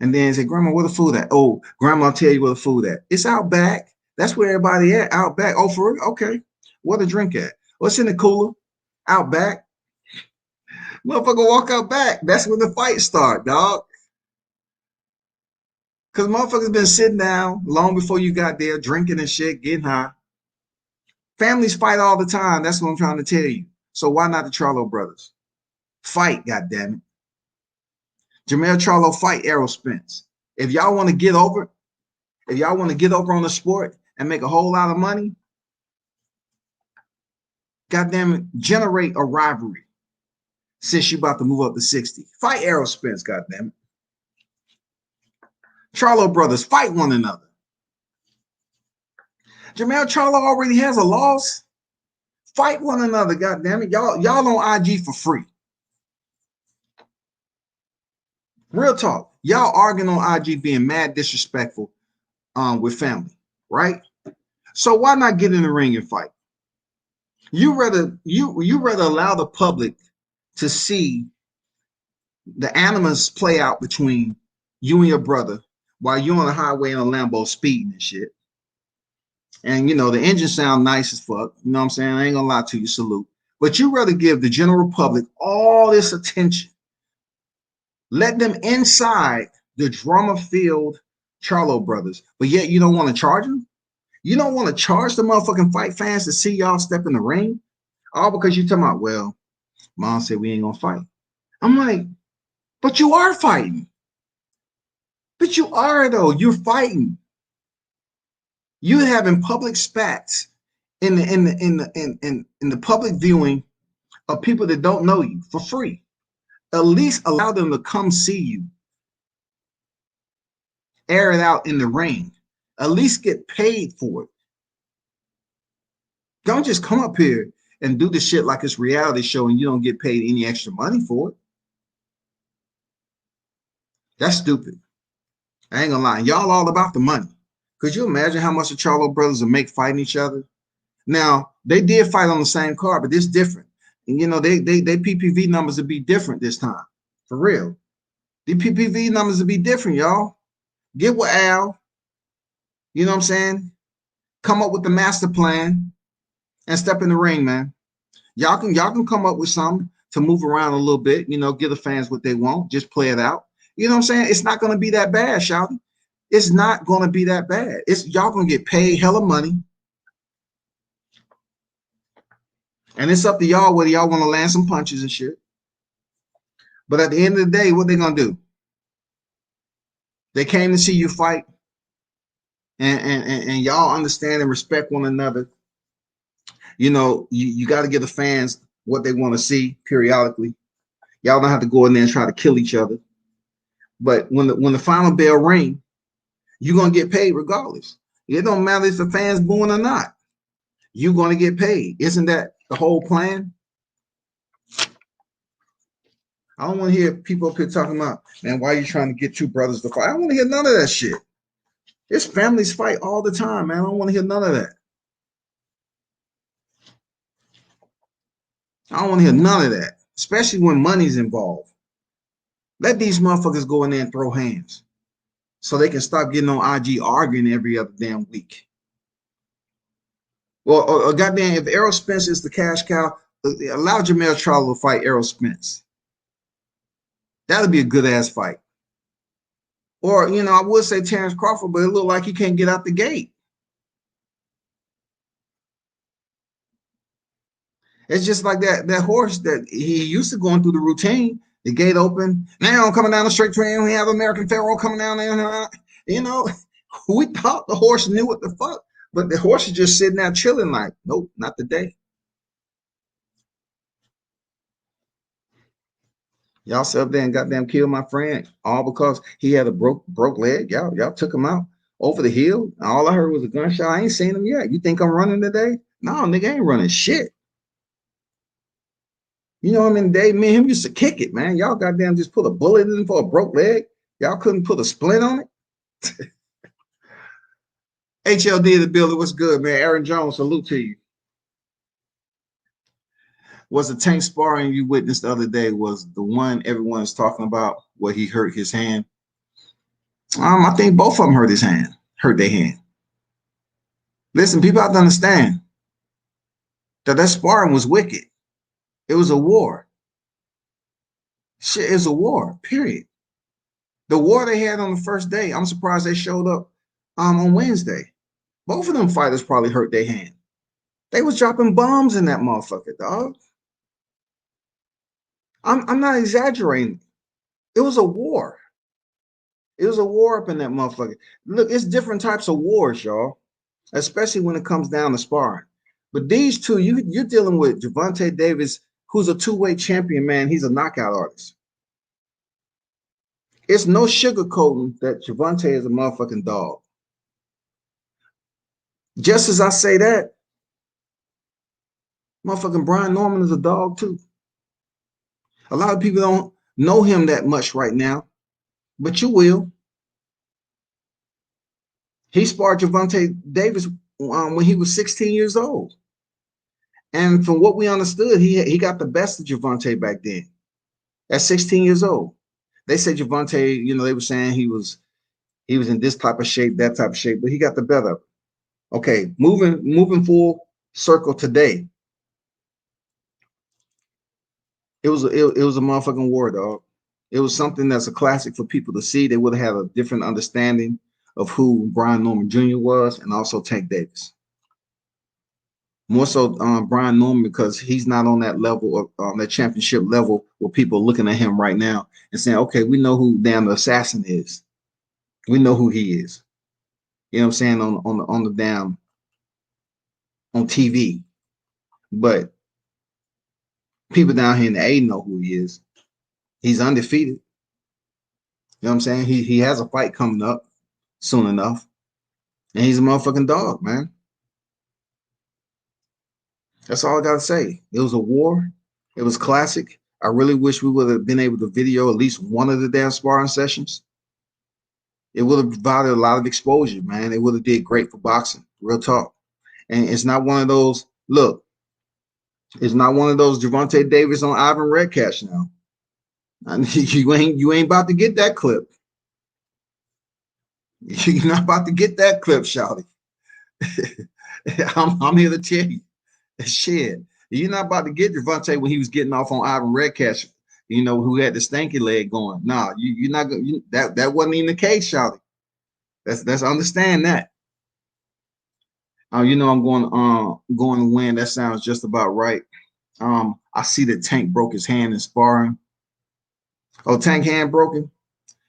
and then say, grandma, where the food at? Oh, grandma tell you where the food at. It's out back. That's where everybody at, out back. Oh, for real? Okay. Where the drink at? What's in the cooler? Out back. Motherfucker walk out back. That's when the fight start, dog. Because motherfuckers been sitting down long before you got there, drinking and shit, getting high. Families fight all the time. That's what I'm trying to tell you. So why not the Charlo brothers? Fight, goddammit. Jermell Charlo fight Errol Spence. If y'all want to get over, on the sport and make a whole lot of money, goddamn it, generate a rivalry. Since you about to move up to 60. Fight Errol Spence, goddamn it. Charlo brothers, fight one another. Jermell Charlo already has a loss. Fight one another, goddamn it. Y'all on IG for free. Real talk. Y'all arguing on IG being mad disrespectful with family, right? So why not get in the ring and fight? You rather allow the public to see the animus play out between you and your brother while you're on the highway in a Lambo speeding and shit. And the engine sound nice as fuck. You know what I'm saying? I ain't gonna lie to you, salute. But you rather give the general public all this attention. Let them inside the drama-filled Charlo brothers, but yet you don't want to charge them? You don't want to charge the motherfucking fight fans to see y'all step in the ring? All because you talking about, well, mom said we ain't gonna fight. I'm like, but you are fighting. But you are though. You're fighting. You're having public spats in the public viewing of people that don't know you for free. At least allow them to come see you. Air it out in the ring. At least get paid for it. Don't just come up here and do the shit like it's reality show and you don't get paid any extra money for it. That's stupid. I ain't gonna lie. Y'all all about the money. Could you imagine how much the Charlo brothers would make fighting each other? Now, they did fight on the same card, but this different. And you know, they PPV numbers would be different this time. For real. The PPV numbers would be different, y'all. Get with Al. You know what I'm saying? Come up with the master plan and step in the ring, man. Y'all can come up with something to move around a little bit, you know, give the fans what they want. Just play it out. You know what I'm saying? It's not going to be that bad, shouty. It's not going to be that bad. It's y'all going to get paid hella money. And it's up to y'all whether y'all want to land some punches and shit. But at the end of the day, what they going to do? They came to see you fight. And y'all understand and respect one another. You know, you got to give the fans what they want to see periodically. Y'all don't have to go in there and try to kill each other. But when the final bell ring, you're going to get paid regardless. It don't matter if the fans booing or not. You're going to get paid. Isn't that the whole plan? I don't want to hear people up here talking about, man, why are you trying to get two brothers to fight? I don't want to hear none of that shit. It's families fight all the time, man. I don't want to hear none of that. I don't want to hear none of that, especially when money's involved. Let these motherfuckers go in there and throw hands so they can stop getting on IG arguing every other damn week. Well, or goddamn, if Errol Spence is the cash cow, allow Jermell Charlo to fight Errol Spence. That'll be a good ass fight. Or, you know, I would say Terrence Crawford, but it looked like he can't get out the gate. It's just like that horse that he used to going through the routine. The gate open. Now I'm coming down the straight train. We have American Pharaoh coming down there. You know, we thought the horse knew what the fuck, but the horse is just sitting there chilling like, nope, not today. Y'all sat up there and goddamn killed my friend, all because he had a broke leg. Y'all took him out over the hill. All I heard was a gunshot. I ain't seen him yet. You think I'm running today? No, nigga, ain't running shit. You know, I mean, Dave, me and him used to kick it, man. Y'all goddamn just put a bullet in for a broke leg. Y'all couldn't put a splint on it. HLD the builder, what's good, man? Aaron Jones, salute to you. Was the tank sparring you witnessed the other day was the one everyone's talking about where he hurt his hand? I think both of them hurt their hand. Listen, people have to understand that sparring was wicked. It was a war. Shit is a war, period. The war they had on the first day, I'm surprised they showed up on Wednesday. Both of them fighters probably hurt their hand. They was dropping bombs in that motherfucker, dog. I'm not exaggerating. It was a war. It was a war up in that motherfucker. Look, it's different types of wars, y'all, especially when it comes down to sparring. But these two, you're dealing with Gervonta Davis, who's a two-weight champion, man. He's a knockout artist. It's no sugarcoating that Gervonta is a motherfucking dog. Just as I say that, motherfucking Brian Norman is a dog too. A lot of people don't know him that much right now, but you will. He sparred Gervonta Davis when he was 16 years old. And from what we understood, he got the best of Gervonta back then at 16 years old. They said Gervonta, you know, they were saying he was in this type of shape, that type of shape, but he got the better of it. Okay, moving full circle today. It was a motherfucking war, dog. It was something that's a classic for people to see. They would have had a different understanding of who Brian Norman Jr. was and also Tank Davis. More so Brian Norman because he's not on that level of that championship level where people are looking at him right now and saying, okay, we know who damn the assassin is. We know who he is. You know what I'm saying? On the damn on TV. But people down here in the A know who he is. He's undefeated. You know what I'm saying? He has a fight coming up soon enough. And he's a motherfucking dog, man. That's all I gotta say. It was a war. It was classic. I really wish we would have been able to video at least one of the damn sparring sessions. It would have provided a lot of exposure, man. It would have did great for boxing. Real talk. And it's not one of those, look, it's not one of those Deonte Davis on Ivan Redcash now. You ain't about to get that clip. You're not about to get that clip, shawty. I'm here to tell you. Shit. You're not about to get Deonte when he was getting off on Ivan Redcash, you know, who had the stanky leg going. Nah, you're not gonna that wasn't even the case, shawty. Let's understand that. You know I'm going to win. That sounds just about right. I see that Tank broke his hand in sparring. Oh, Tank hand broken?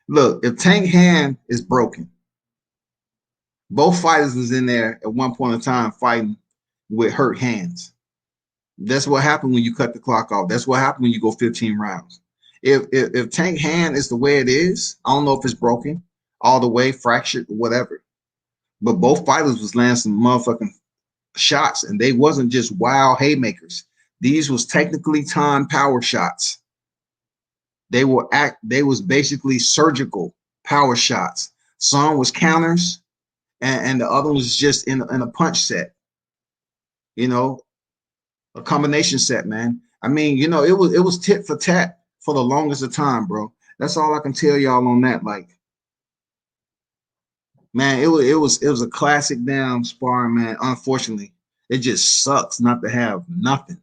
Look, if Tank hand is broken, both fighters was in there at one point in time fighting with hurt hands. That's what happened when you cut the clock off. That's what happened when you go 15 rounds. If Tank hand is the way it is, I don't know if it's broken all the way, fractured, whatever. But both fighters was landing some motherfucking shots, and they wasn't just wild haymakers. These was technically timed power shots. They was basically surgical power shots. Some was counters, and the other was just in a punch set. You know, a combination set, man. I mean, you know, it was tit for tat for the longest of time, bro. That's all I can tell y'all on that. Like, man, it was a classic damn sparring, man. Unfortunately, it just sucks not to have nothing.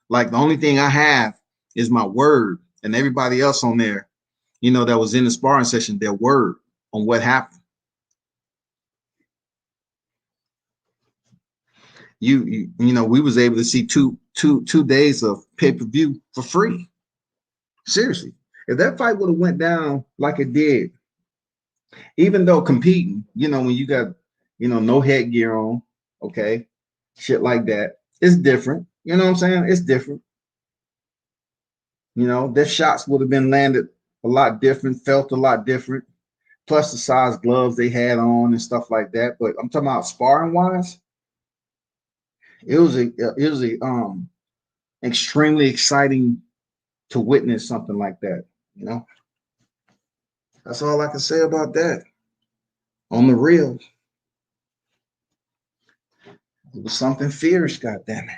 Like, the only thing I have is my word, and everybody else on there, you know, that was in the sparring session, their word on what happened. You know, we was able to see two days of pay-per-view for free. Seriously, if that fight would have went down like it did, even though competing, you know, when you got, you know, no headgear on, okay, shit like that, it's different. You know what I'm saying? It's different. You know, their shots would have been landed a lot different, felt a lot different. Plus the size gloves they had on and stuff like that. But I'm talking about sparring wise, it was a extremely exciting to witness something like that. You know, that's all I can say about that. On the real, it was something fierce. God damn it.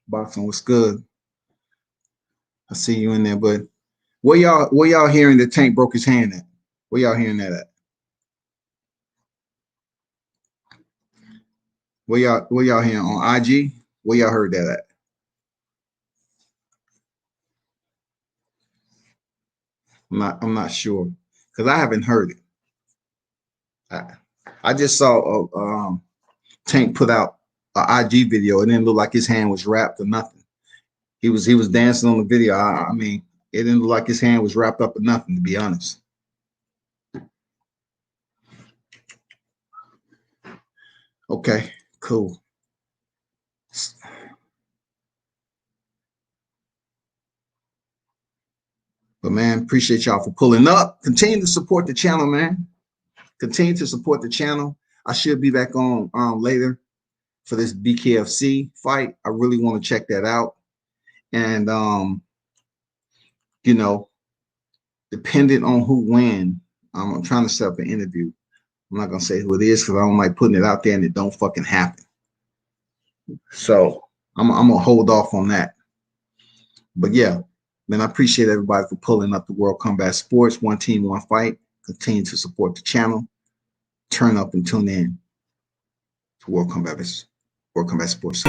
Boxing was good. I see you in there, but where y'all hearing that Tank broke his hand at? Where y'all hearing that at? Where y'all hearing on IG? Where y'all heard that at? I'm not sure because I haven't heard it. I just saw Tank put out an IG video. It didn't look like his hand was wrapped or nothing. He was dancing on the video. I mean, it didn't look like his hand was wrapped up or nothing, to be honest. Okay, cool. But man, appreciate y'all for pulling up. Continue to support the channel, man. Continue to support the channel. I should be back on later for this BKFC fight. I really want to check that out. And you know, depending on who wins, I'm trying to set up an interview. I'm not gonna say who it is because I don't like putting it out there and it don't fucking happen. So I'm gonna hold off on that. But yeah, man, I appreciate everybody for pulling up the World Combat Sports. One team, one fight. Continue to support the channel. Turn up and tune in to World Combat Sports.